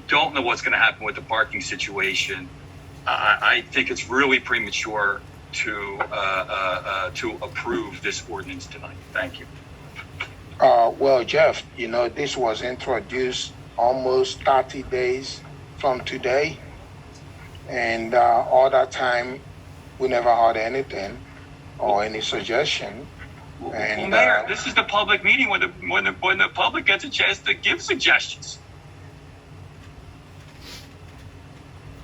don't know what's going to happen with the parking situation. I think it's really premature to approve this ordinance tonight. Thank you. Well, Jeff, this was introduced almost 30 days from today, and all that time we never heard anything or any suggestion. And well, Mayor, this is the public meeting when the public gets a chance to give suggestions.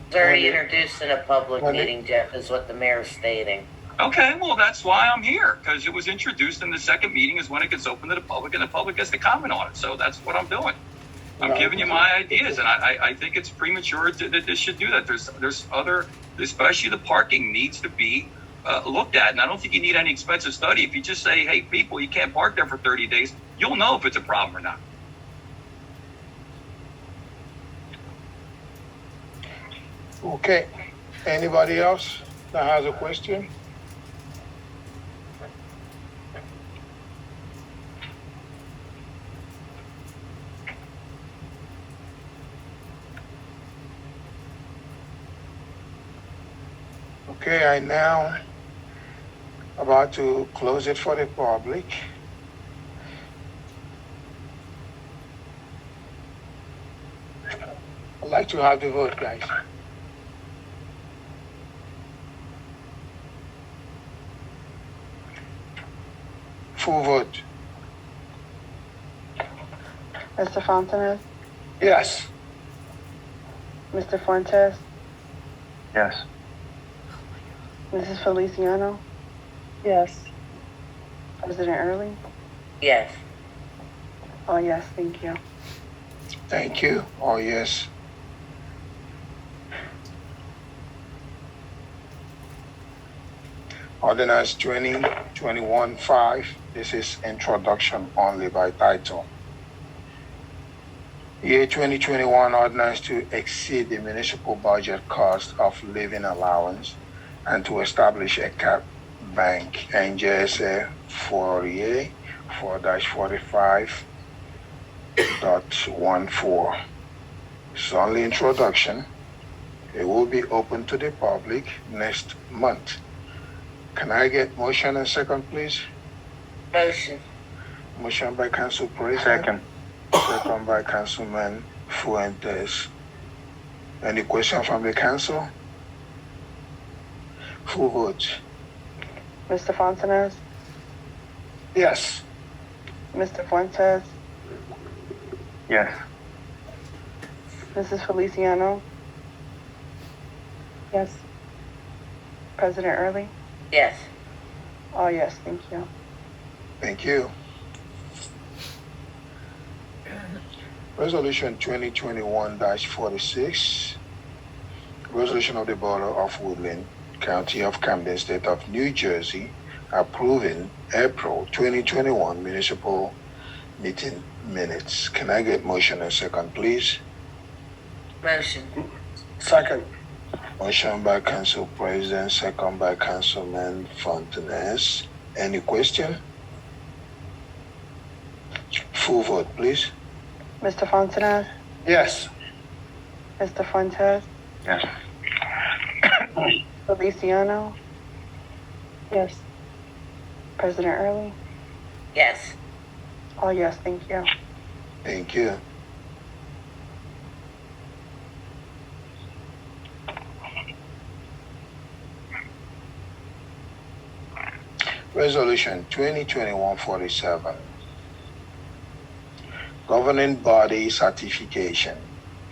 It's already introduced in a public meeting, Jeff, is what the mayor's stating. Okay, well, that's why I'm here, because it was introduced in the second meeting is when it gets open to the public and the public gets to comment on it. So that's what I'm doing. I'm giving you my ideas, and I think it's premature that this should do that. There's other, especially the parking needs to be looked at, and I don't think you need any expensive study. If you just say, hey, people, you can't park there for 30 days, you'll know if it's a problem or not. Okay, anybody else that has a question? Okay, I now about to close it for the public. I'd like to have the vote, guys. Full vote. Mr. Fontenay, Yes. Mr. Fuentes, Yes. Mrs. Feliciano, Yes. President Early. Yes. Oh, yes, thank you. Thank you. Oh, yes. Ordinance 2021-5. This is introduction only by title. Year 2021 ordinance to exceed the municipal budget cost of living allowance and to establish a cap bank, NJSA 4A/4-45.14. It's only introduction. It will be open to the public next month. Can I get motion and second, please? Motion. Motion by Council President. Second. Second by Councilman Fuentes. Any question from the council? Full vote. Mr. Fontenay, Yes. Mr. Fuentes, Yes. Mrs. Feliciano, Yes. President Early. Yes. Oh, yes, thank you. Thank you. Resolution 2021-46. Resolution of the Borough of Woodlynne, County of Camden, State of New Jersey, approving April 2021 municipal meeting minutes. Can I get motion and second, please? Motion. Second. Motion by Council President, second by Councilman Fontanes. Any question? Full vote, please. Mr. Fontanes? Yes. Mr. Fuentes? Yes. Feliciano? Yes. President Early? Yes. All yes, thank you. Thank you. Resolution 2021-47. Governing body certification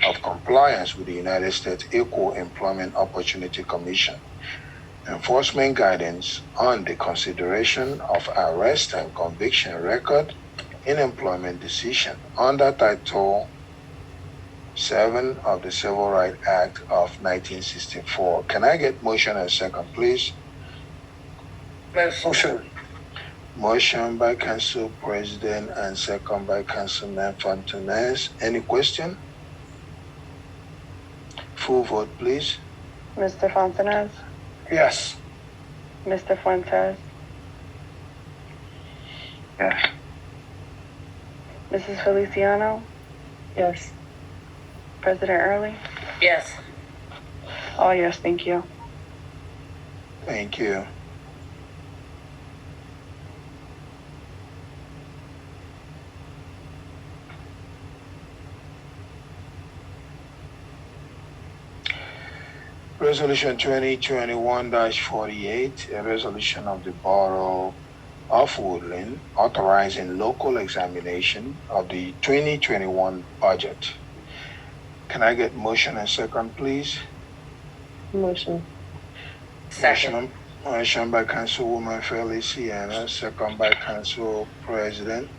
of compliance with the United States Equal Employment Opportunity Commission. Enforcement guidance on the consideration of arrest and conviction record in employment decision under Title 7 of the Civil Rights Act of 1964. Can I get motion and second, please? Motion. Motion by Council President and second by Councilman Fontanes. Any question? Full vote, please. Mr. Fontanes? Yes. Mr. Fuentes? Yes. Mrs. Feliciano? Yes. President Early? Yes. All yes, thank you. Thank you. Resolution 2021-48, a resolution of the Borough of Woodlynne authorizing local examination of the 2021 budget. Can I get motion and second, please? Motion. Second. Motion by Councilwoman Feliciano, second by Council President.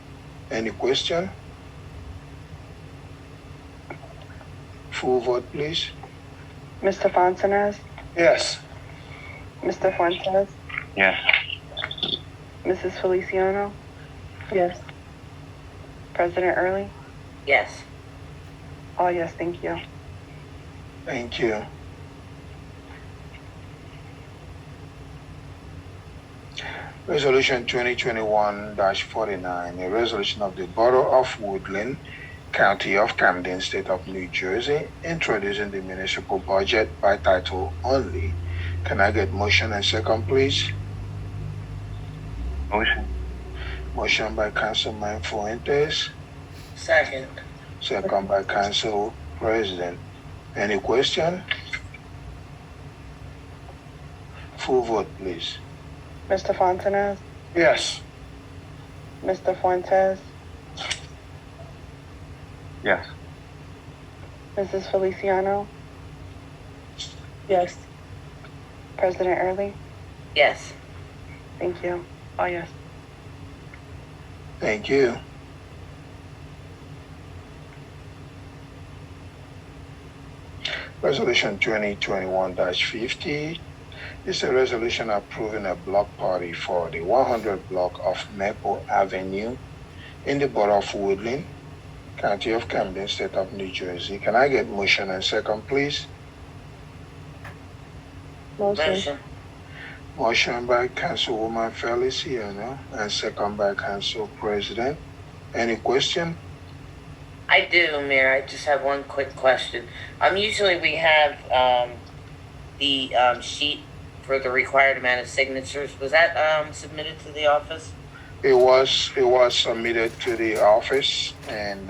Any question? Full vote, please. Mr. Fontanes? Yes. Mr. Fuentes? Yes. Mrs. Feliciano? Yes. President Early? Yes. All yes, thank you. Thank you. Resolution 2021-49, a resolution of the Borough of Woodlynne, County of Camden, State of New Jersey, introducing the municipal budget by title only. Can I get motion and second, please? Motion. Motion by Councilman Fuentes, Second. second by Council President. Any question? Full vote, please. Mr. Fontanes? Yes. Mr. Fuentes? Yes. Mrs. Feliciano? Yes. President Early? Yes. Thank you. All yes. Thank you. Resolution 2021-50 is a resolution approving a block party for the 100 block of Maple Avenue in the Borough of Woodlynne, County of Camden, State of New Jersey. Can I get motion and second, please? Motion. Motion by Councilwoman Feliciano and second by Council President. Any question? I do, Mayor. I just have one quick question. Usually we have the sheet for the required amount of signatures. Was that submitted to the office? It was submitted to the office, and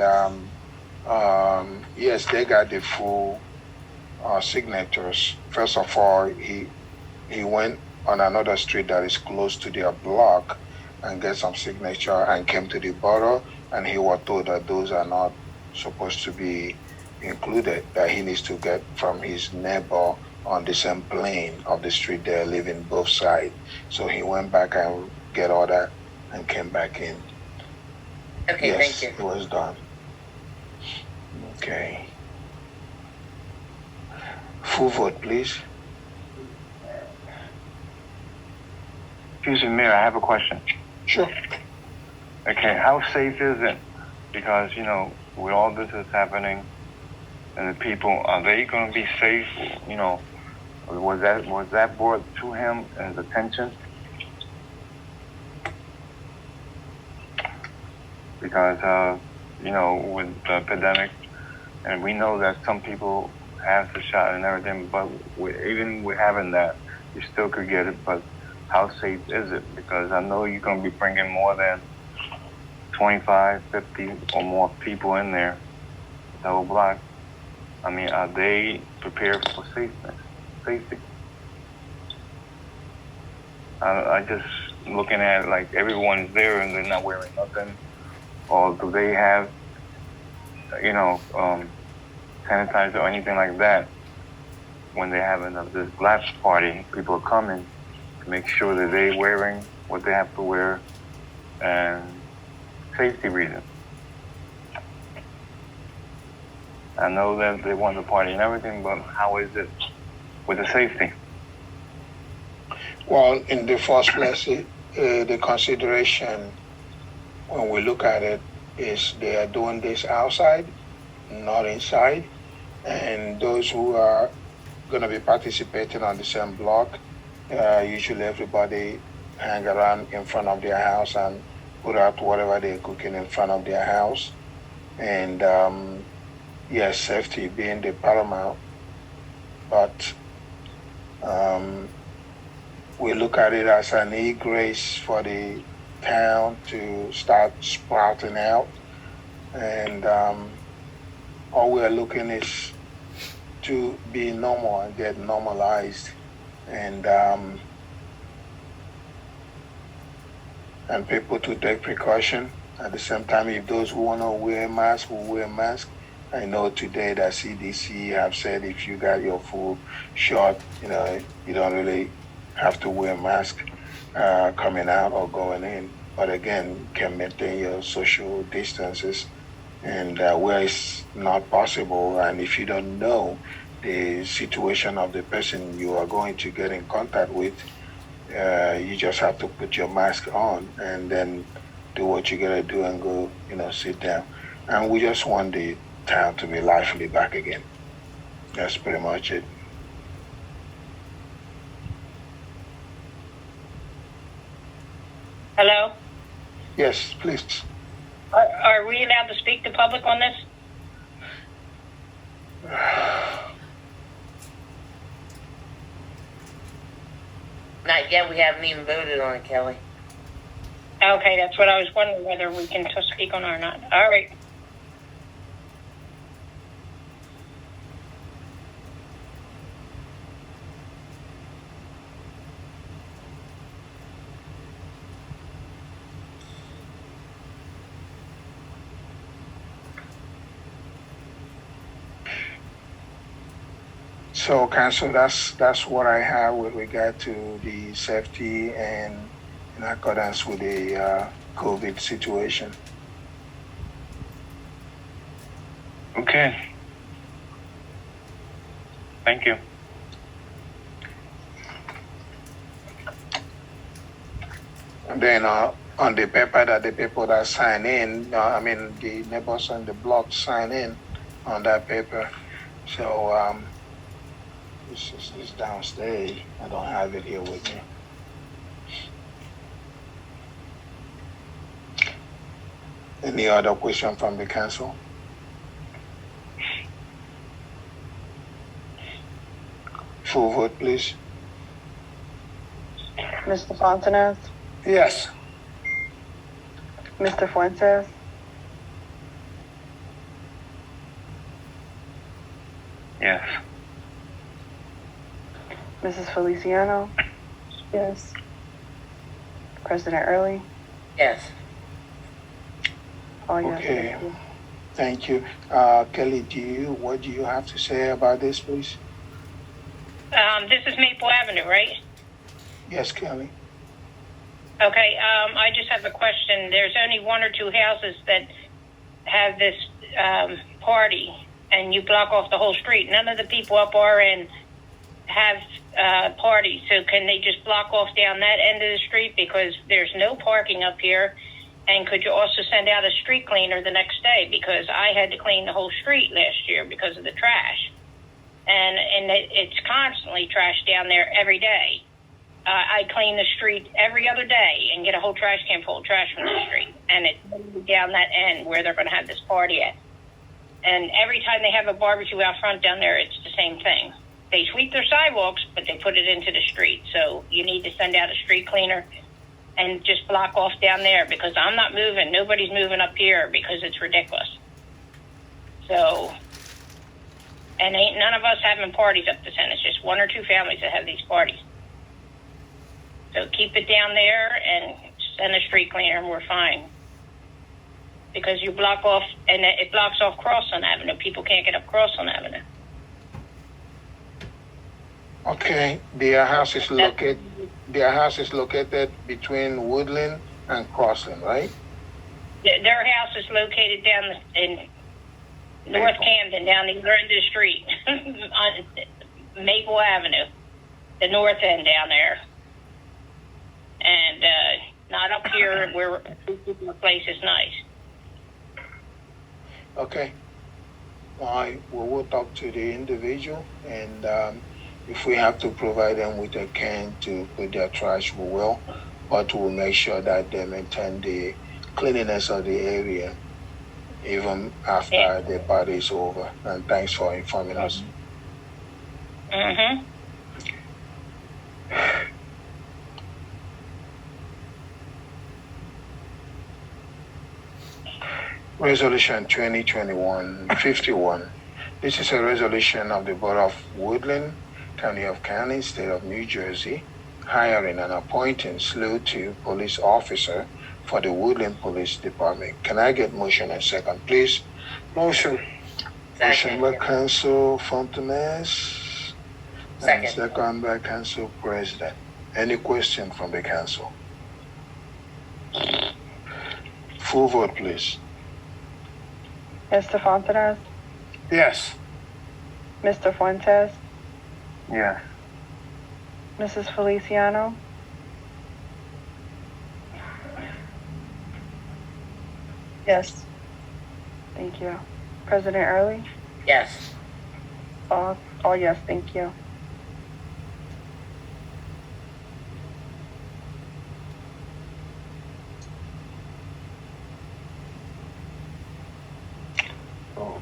yes, they got the full signatures. First of all, he went on another street that is close to their block and get some signature and came to the borough, and he was told that those are not supposed to be included, that he needs to get from his neighbor on the same plane of the street they're living both sides. So he went back and get all that and came back in. Okay, Yes, thank you. it was done. Okay. Full vote, please. Excuse me, Mayor, I have a question. Sure. Okay, how safe is it because, you know, with all this is happening, and the people, are they going to be safe? You know, was that brought to him as attention? Because, you know, with the pandemic, and we know that some people have the shot and everything, but even with having that, you still could get it. But how safe is it? Because I know you're going to be bringing more than 25, 50 or more people in there, the whole block. I mean, are they prepared for safety? I just looking at like everyone's there and they're not wearing nothing, or do they have, you know, sanitizer or anything like that when they're having this blast party? People are coming to make sure that they're wearing what they have to wear and safety reasons. I know that they want to party and everything, but how is it with the safety? Well, in the first place, the consideration when we look at it is they are doing this outside, not inside. And those who are going to be participating on the same block, usually everybody hang around in front of their house and put out whatever they're cooking in front of their house. And yes, safety being the paramount, but we look at it as an egress for the town to start sprouting out. And all we're looking is to be normal and get normalized. And people to take precaution. At the same time, if those who want to wear masks will wear masks. I know today that CDC have said if you got your full shot, you know, you don't really have to wear a mask coming out or going in. But again, you can maintain your social distances. And where it's not possible, and if you don't know the situation of the person you are going to get in contact with, you just have to put your mask on and then do what you gotta do and go, you know, sit down. And we just want the town to be lively back again. That's pretty much it. Hello? Yes, please. Are we allowed to speak to public on this? Not yet, we haven't even voted on it, Kelly. Okay, that's what I was wondering, whether we can speak on it or not. All right. So, Council, that's what I have with regard to the safety and in accordance with the COVID situation. Okay. Thank you. And then on the paper that the people that sign in, I mean the neighbors on the block sign in on that paper. So it's downstairs. I don't have it here with me. Any other question from the council? Full vote, please. Mr. Fontanez, Yes. Mr. Fuentes, Yes. Mrs. Feliciano, Yes. President Early. Yes. All yes. Okay. Thank you. Thank you. Kelly, what do you have to say about this, please? This is Maple Avenue, right? Yes, Kelly. Okay, I just have a question. There's only one or two houses that have this party, and you block off the whole street. None of the people up our end have parties, so can they just block off down that end of the street? Because there's no parking up here, And could you also send out a street cleaner the next day? Because I had to clean the whole street last year because of the trash. And it's constantly trash down there every day. I clean the street every other day and get a whole trash can full of trash from the street. And it's down that end where they're going to have this party at. And every time they have a barbecue out front down there, it's the same thing. They sweep their sidewalks, but they put it into the street. So you need to send out a street cleaner and just block off down there, because I'm not moving. Nobody's moving up here because it's ridiculous. So, and ain't none of us having parties up this end. It's just one or two families that have these parties. So keep it down there and send a street cleaner and we're fine. Because you block off, and it blocks off Crossland Avenue. People can't get up Crossland Avenue. Okay, their house is located between Woodlynne and Crossland, right? Their house is located down in North Camden, down the other end of the street, on Maple Avenue, the north end down there. And not up here where the place is nice. Okay. All right, well, we'll talk to the individual, and if we have to provide them with a can to put their trash, we will, but we'll make sure that they maintain the cleanliness of the area even after the party is over. And thanks for informing us. Mm-hmm. Resolution 2021-51. This is a resolution of the Borough of Woodlynne, County of Canning, State of New Jersey, hiring and appointing SLEW 2 police officer for the Woodlynne Police Department. Can I get motion and second, please? Motion. Motion by Council Fontanez. Second. And second by Council President. Any question from the council? Full vote, please. Mr. Fontanez, Yes. Mr. Fuentes, Yes. Mrs. Feliciano, Yes. thank you. President Early, Yes. all yes, thank you.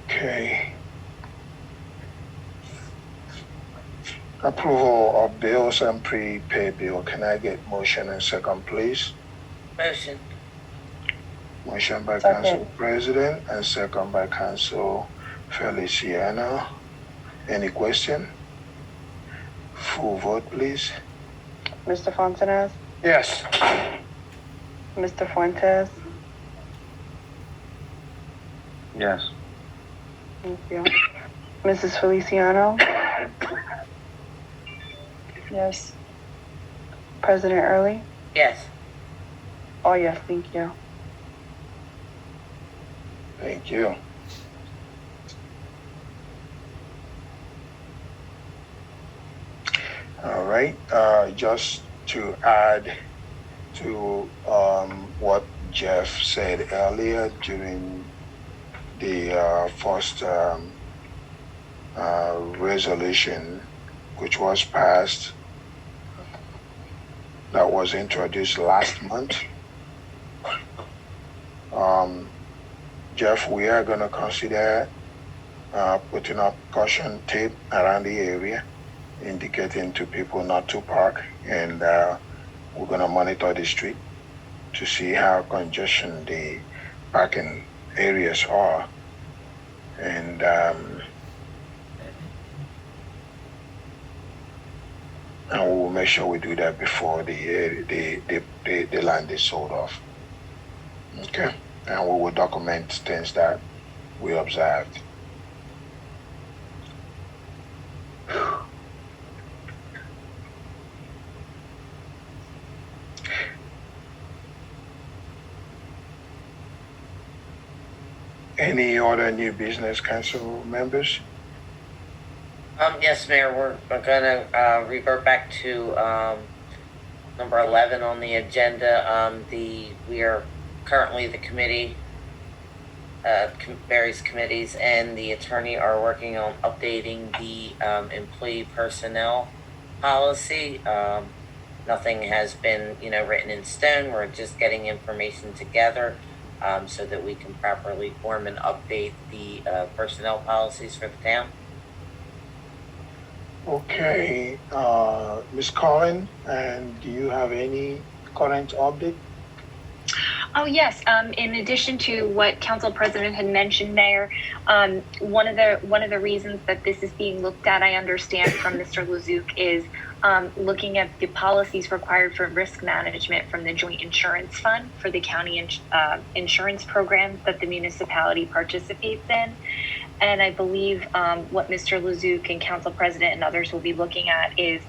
Okay. Approval of bills and prepaid bill. Can I get motion and second, please? Motion. Motion by Second. Council President and second by Council Feliciano. Any question? Full vote, please. Mr. Fontanez, Yes. Mr. Fuentes, Yes. thank you. Mrs. Feliciano, Yes. President Early, Yes. all yes, thank you. Thank you. All right, just to add to what Jeff said earlier during the first resolution, which was passed, that was introduced last month. Jeff, we are going to consider putting up caution tape around the area, indicating to people not to park, and we're going to monitor the street to see how congestion the parking areas are, and we'll make sure we do that before the land is sold off. Okay, and we will document things that we observed. Any other new business, council members? Yes, Mayor, we're gonna revert back to number 11 on the agenda. We are currently the committee, various committees and the attorney are working on updating the employee personnel policy. Nothing has been, written in stone. We're just getting information together so that we can properly form and update the personnel policies for the town. Okay, Ms. Collin, and do you have any current update? Oh, yes. In addition to what Council President had mentioned, Mayor, one of the reasons that this is being looked at, I understand from Mr. Lezouk, is looking at the policies required for risk management from the Joint Insurance Fund for the county insurance programs that the municipality participates in. And I believe what Mr. Lezouk and Council President and others will be looking at is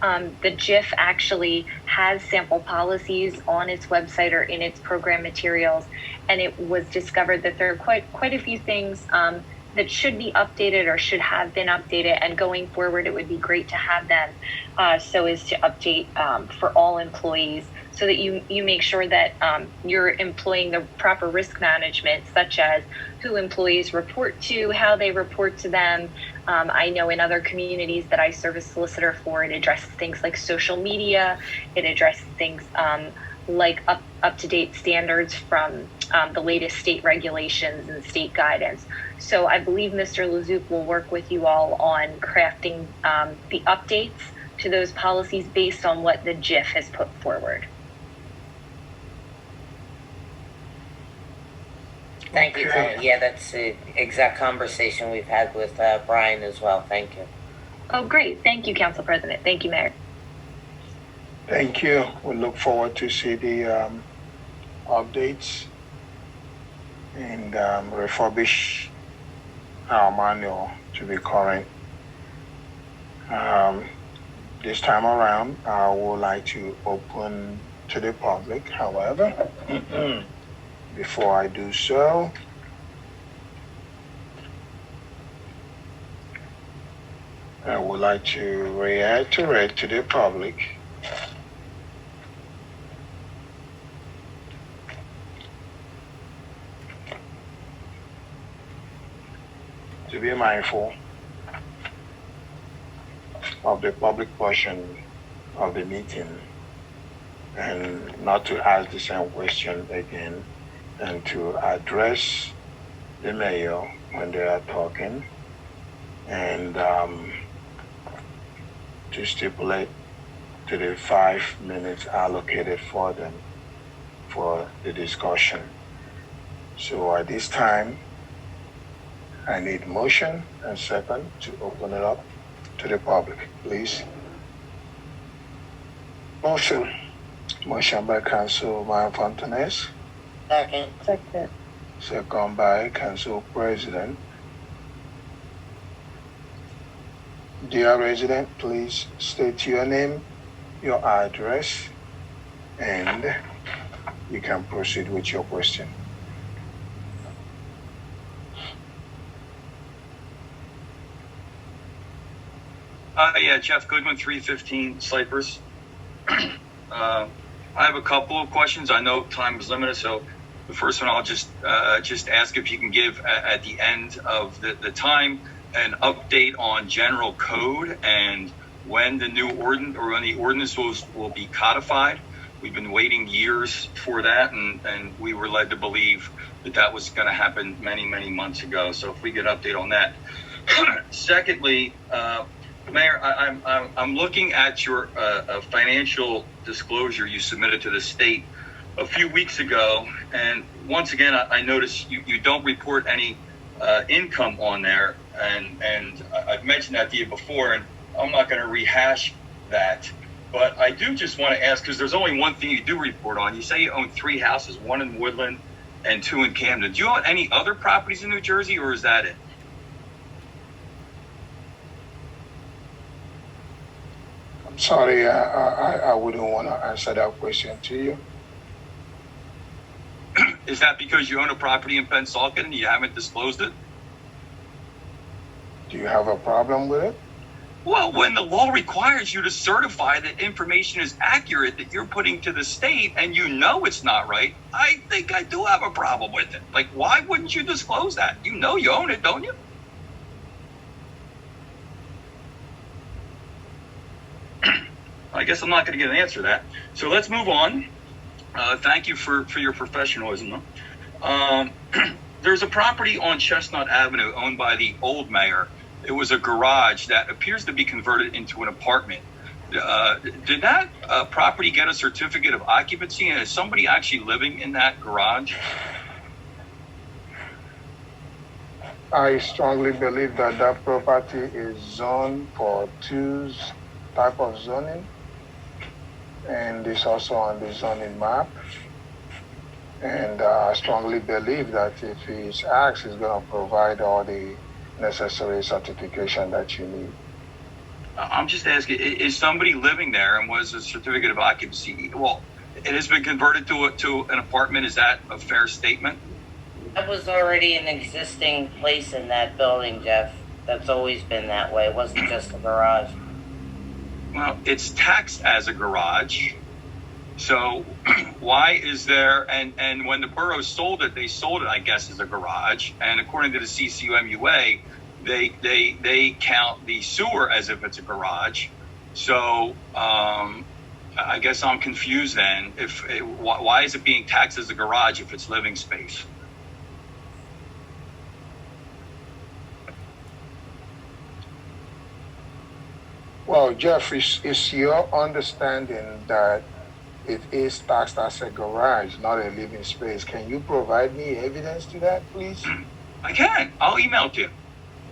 the JIF actually has sample policies on its website or in its program materials. And it was discovered that there are quite a few things that should be updated or should have been updated. And going forward, it would be great to have them so as to update for all employees, so that you make sure that you're employing the proper risk management, such as who employees report to, how they report to them. I know in other communities that I serve as solicitor for, it addresses things like social media. It addresses things like up-to-date standards from the latest state regulations and state guidance. So I believe Mr. Lezouk will work with you all on crafting the updates to those policies based on what the JIF has put forward. Thank you. Yeah, that's the exact conversation we've had with Brian as well. Thank you. Oh, great. Thank you, Council President. Thank you, Mayor. Thank you. We look forward to see the updates and refurbish our manual to be current. This time around, I would like to open to the public. However, before I do so, I would like to reiterate to the public to be mindful of the public portion of the meeting and not to ask the same question again, and to address the mayor when they are talking, and to stipulate to the 5 minutes allocated for them for the discussion. So at this time, I need motion and second to open it up to the public, please. Motion. Motion by Councilman Fontanes. Second. Second. Second by Council President. Dear resident, please state your name, your address, and you can proceed with your question. Yeah, Jeff Goodwin, 315 Cypress. I have a couple of questions. I know time is limited, so the first one I'll just ask if you can give at the end of the time an update on general code and when the new ordinance or when the ordinance will be codified. We've been waiting years for that, and we were led to believe that was going to happen many, many months ago. So if we get an update on that. Secondly, Mayor, I'm looking at your financial disclosure you submitted to the state a few weeks ago, and once again, I noticed you don't report any income on there, and I've mentioned that to you before, and I'm not going to rehash that, but I do just want to ask, because there's only one thing you do report on. You say you own 3 houses, 1 in Woodlynne and 2 in Camden. Do you own any other properties in New Jersey, or is that it? I'm sorry, I wouldn't want to answer that question to you. Is that because you own a property in Pennsauken and you haven't disclosed it? Do you have a problem with it? Well, when the law requires you to certify that information is accurate that you're putting to the state and you know it's not right, I think I do have a problem with it. Like, why wouldn't you disclose that? You know you own it, don't you? I guess I'm not going to get an answer to that. So let's move on. Thank you for your professionalism. There's a property on Chestnut Avenue owned by the old mayor. It was a garage that appears to be converted into an apartment. Did that property get a certificate of occupancy, and is somebody actually living in that garage? I strongly believe that that property is zoned for two type of zoning, and it's also on the zoning map. And I strongly believe that if he's asked, he's going to provide all the necessary certification that you need. I'm just asking, is somebody living there, and was a certificate of occupancy? Well, it has been converted to an apartment. Is that a fair statement? That was already an existing place in that building, Jeff. That's always been that way. It wasn't just a garage. Well, it's taxed as a garage. So why is there, and when the borough sold it, they sold it, I guess, as a garage. And according to the CCUMUA, they count the sewer as if it's a garage. So I guess I'm confused then. Why is it being taxed as a garage if it's living space? Well, Jeff, is your understanding that it is taxed as a garage, not a living space? Can you provide me evidence to that, please? I can. I'll email it to you.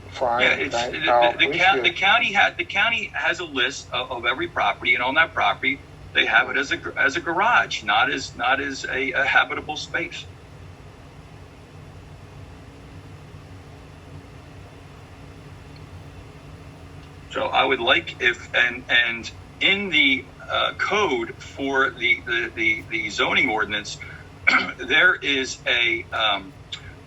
Fine. Yeah, the county has a list of every property, and on that property, they have it as a garage, not as a habitable space. So I would like and in the code for the zoning ordinance, there is an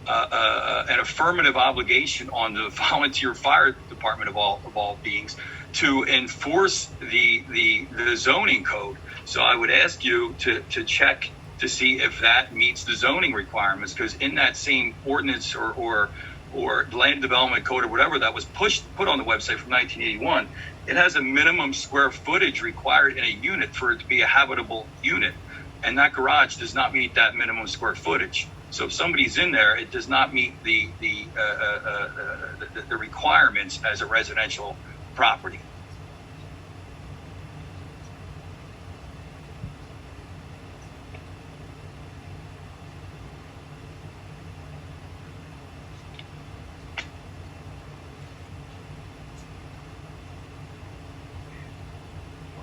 affirmative obligation on the volunteer fire department of all beings to enforce the zoning code. So I would ask you to check to see if that meets the zoning requirements, because in that same ordinance or land development code or whatever that was put on the website from 1981, it has a minimum square footage required in a unit for it to be a habitable unit. And that garage does not meet that minimum square footage. So if somebody's in there, it does not meet the requirements as a residential property.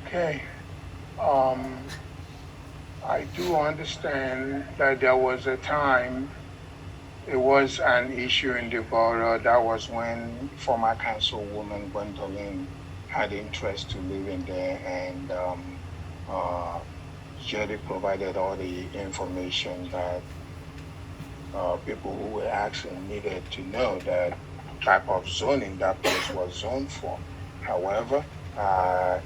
Okay. I do understand that there was a time it was an issue in the borough. That was when former councilwoman Woodlynne had interest to live in there, and Jerry provided all the information that people who were asking needed to know that type of zoning that place was zoned for. However, I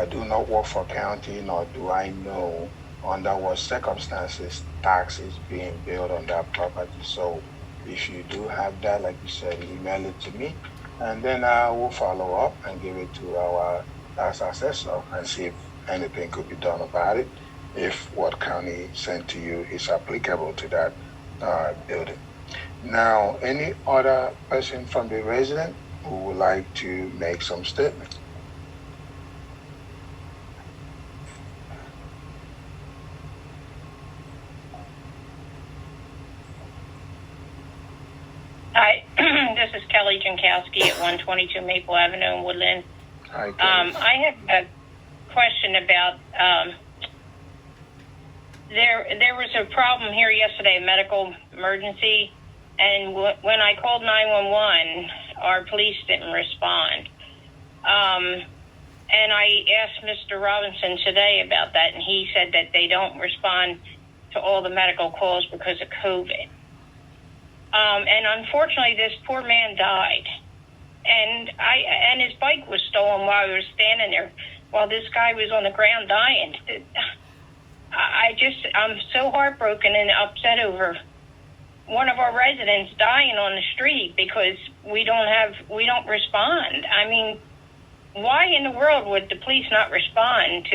do not work for county, nor do I know under what circumstances tax is being billed on that property. So if you do have that, like you said, email it to me, and then I will follow up and give it to our tax assessor and see if anything could be done about it, if what county sent to you is applicable to that building. Now, any other person from the resident who would like to make some statement? Hi, this is Kelly Jankowski at 122 Maple Avenue in Woodlynne. Hi, Kelly. I have a question about there was a problem here yesterday, a medical emergency, and when I called 911, our police didn't respond. And I asked Mr. Robinson today about that, and he said that they don't respond to all the medical calls because of COVID. And unfortunately, this poor man died. and his bike was stolen while we were standing there, while this guy was on the ground dying. I'm so heartbroken and upset over one of our residents dying on the street because we don't respond. I mean, why in the world would the police not respond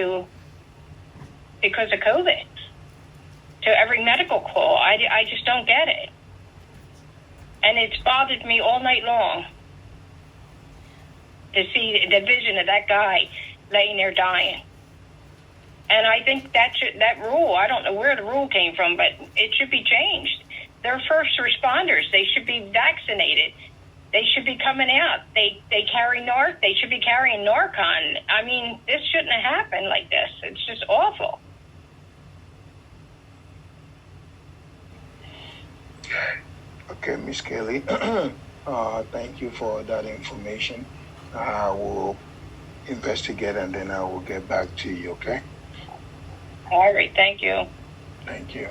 because of COVID, to every medical call? I just don't get it. And it's bothered me all night long to see the vision of that guy laying there dying. And I think that rule, I don't know where the rule came from, but it should be changed. They're first responders. They should be vaccinated. They should be coming out. They carry they should be carrying Narcan. I mean, this shouldn't have happened like this. It's just awful. Okay, Ms. Kelly, thank you for that information. I will investigate and then I will get back to you, okay? All right, thank you. Thank you.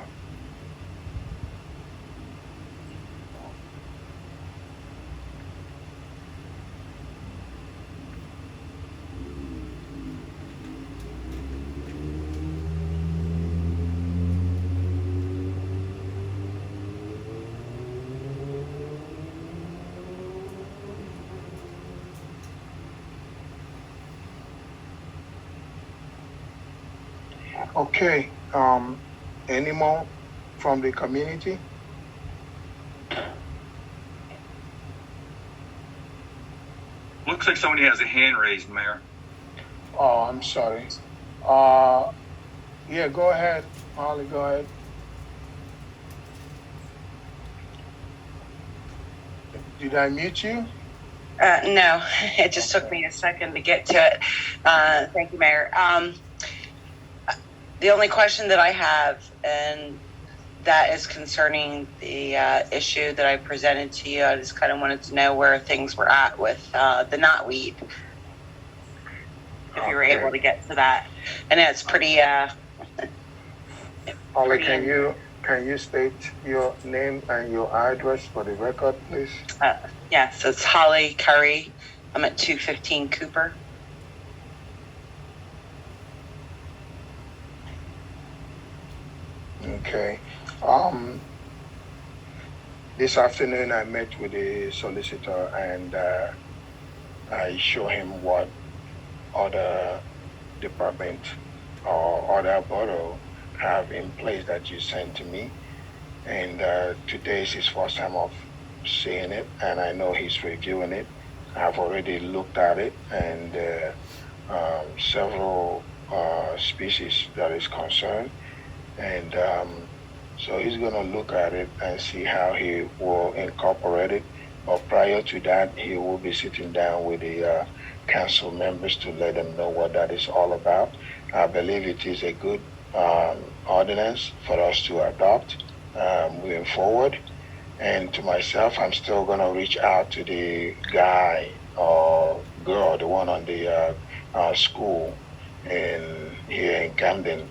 Okay, any more from the community? Looks like somebody has a hand raised, Mayor. Oh, I'm sorry. Yeah, go ahead, Holly, go ahead. Did I mute you? No, it just took me a second to get to it. Thank you, Mayor. The only question that I have, and that is concerning the issue that I presented to you, I just kind of wanted to know where things were at with the knotweed. If you were able to get to that. I know it's pretty... Holly, can you state your name and your address for the record, please? Yes, it's Holly Curry. I'm at 215 Cooper. Okay. This afternoon I met with the solicitor and I show him what other department or other borough have in place that you sent to me. And today is his first time of seeing it, and I know he's reviewing it. I've already looked at it, and several species that is concerned. And so he's going to look at it and see how he will incorporate it. But prior to that, he will be sitting down with the council members to let them know what that is all about. I believe it is a good ordinance for us to adopt moving forward. And to myself, I'm still going to reach out to the guy or girl, the one on the school here in Camden.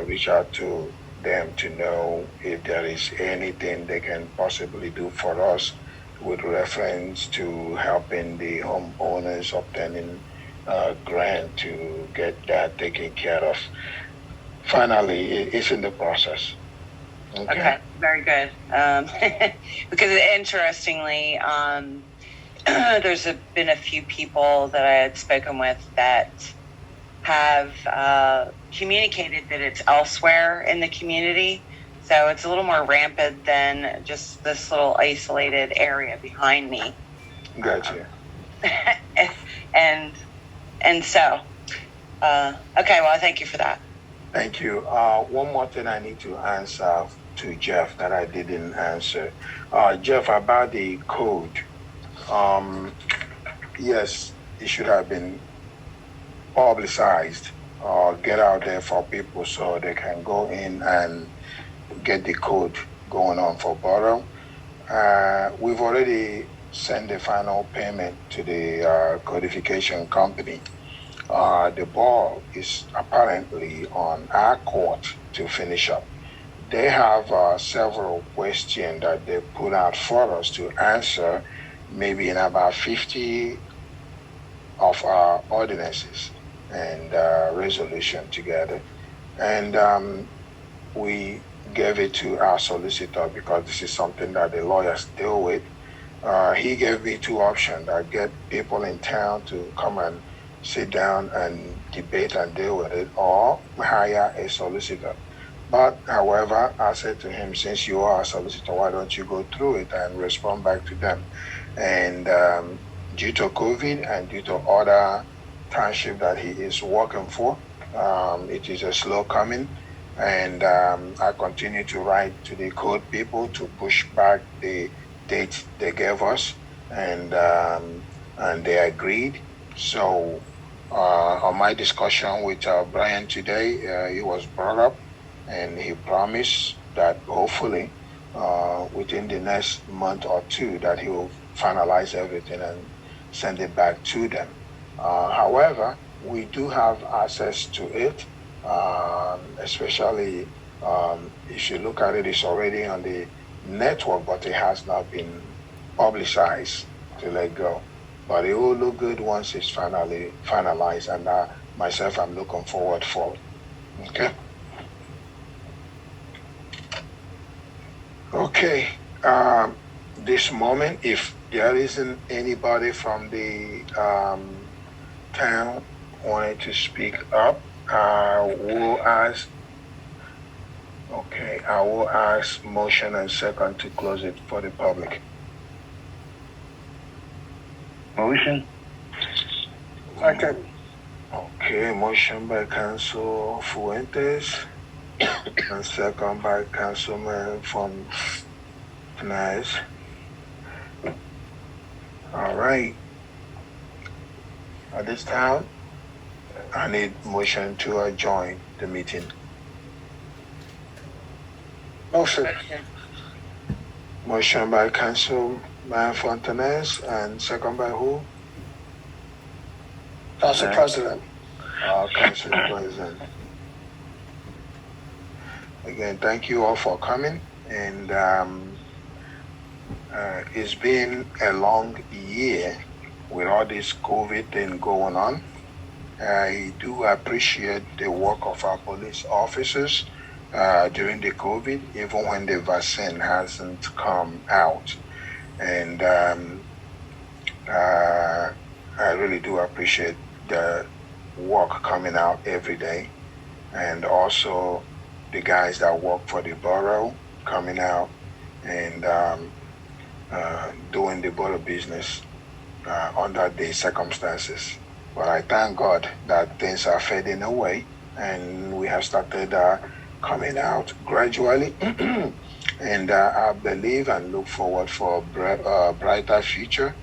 Reach out to them to know if there is anything they can possibly do for us with reference to helping the homeowners obtaining a grant to get that taken care of. Finally, it's in the process. Okay, very good. Because interestingly, there's been a few people that I had spoken with that have communicated that it's elsewhere in the community. So it's a little more rampant than just this little isolated area behind me. Gotcha. And so, okay, well, thank you for that. Thank you. One more thing I need to answer to Jeff that I didn't answer. Jeff, about the code. Yes, it should have been publicized or get out there for people so they can go in and get the code going on for borough. We've already sent the final payment to the codification company. The ball is apparently on our court to finish up. They have several questions that they put out for us to answer, maybe in about 50 of our ordinances and resolution together. And we gave it to our solicitor because this is something that the lawyers deal with. He gave me two options that get people in town to come and sit down and debate and deal with it, or hire a solicitor. But however, I said to him, since you are a solicitor, why don't you go through it and respond back to them? And due to COVID and due to other township that he is working for, it is a slow coming. And I continue to write to the code people to push back the date they gave us, and they agreed. So on my discussion with Brian today, he was brought up, and he promised that hopefully within the next month or two that he will finalize everything and send it back to them. However, we do have access to it, especially if you look at it, it's already on the network, but it has not been publicized to let go. But it will look good once it's finally finalized, and myself, I'm looking forward for it. Okay. Okay. This moment, if there isn't anybody from the town wanting to speak up, I will ask. Okay, I will ask motion and second to close it for the public. Motion? Second. Okay, motion by Council Fuentes and second by Councilman Fontanez. All right. At this time, I need motion to adjourn the meeting. Motion. Motion by Councilman Fontanez and second by who? Council President. Council President. Again, thank you all for coming, and it's been a long year with all this COVID thing going on. I do appreciate the work of our police officers during the COVID, even when the vaccine hasn't come out. And I really do appreciate the work coming out every day, and also the guys that work for the borough coming out and doing the borough business under the circumstances. But I thank God that things are fading away, and we have started coming out gradually. And I believe and look forward for a brighter future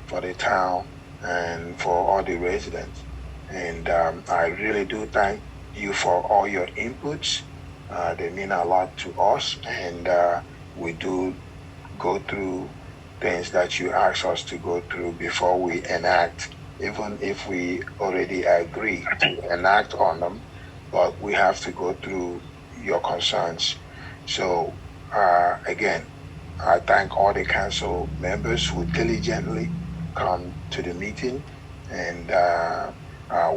for the town and for all the residents. And I really do thank you for all your inputs. They mean a lot to us, and we do go through things that you ask us to go through before we enact, even if we already agree to enact on them, but we have to go through your concerns. So again, I thank all the council members who diligently come to the meeting and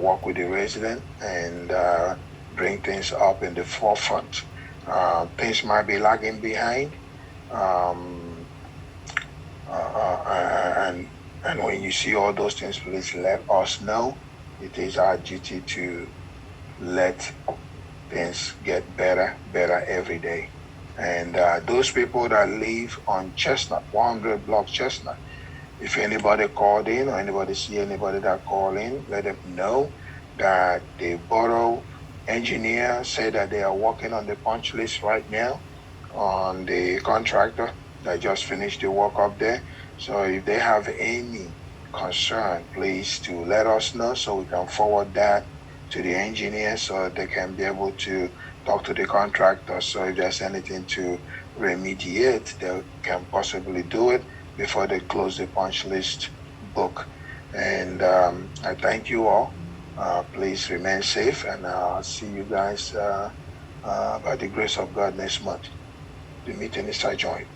work with the resident and bring things up in the forefront. Things might be lagging behind, and when you see all those things, please let us know. It is our duty to let things get better every day. And those people that live on Chestnut, 100 block Chestnut, if anybody called in or anybody see anybody that called in, let them know that the borough engineer said that they are working on the punch list right now on the contractor that just finished the work up there. So if they have any concern, please to let us know so we can forward that to the engineer so they can be able to talk to the contractor. So if there's anything to remediate, they can possibly do it before they close the punch list book. And I thank you all. Please remain safe, and I'll see you guys by the grace of God next month. The meeting is adjourned.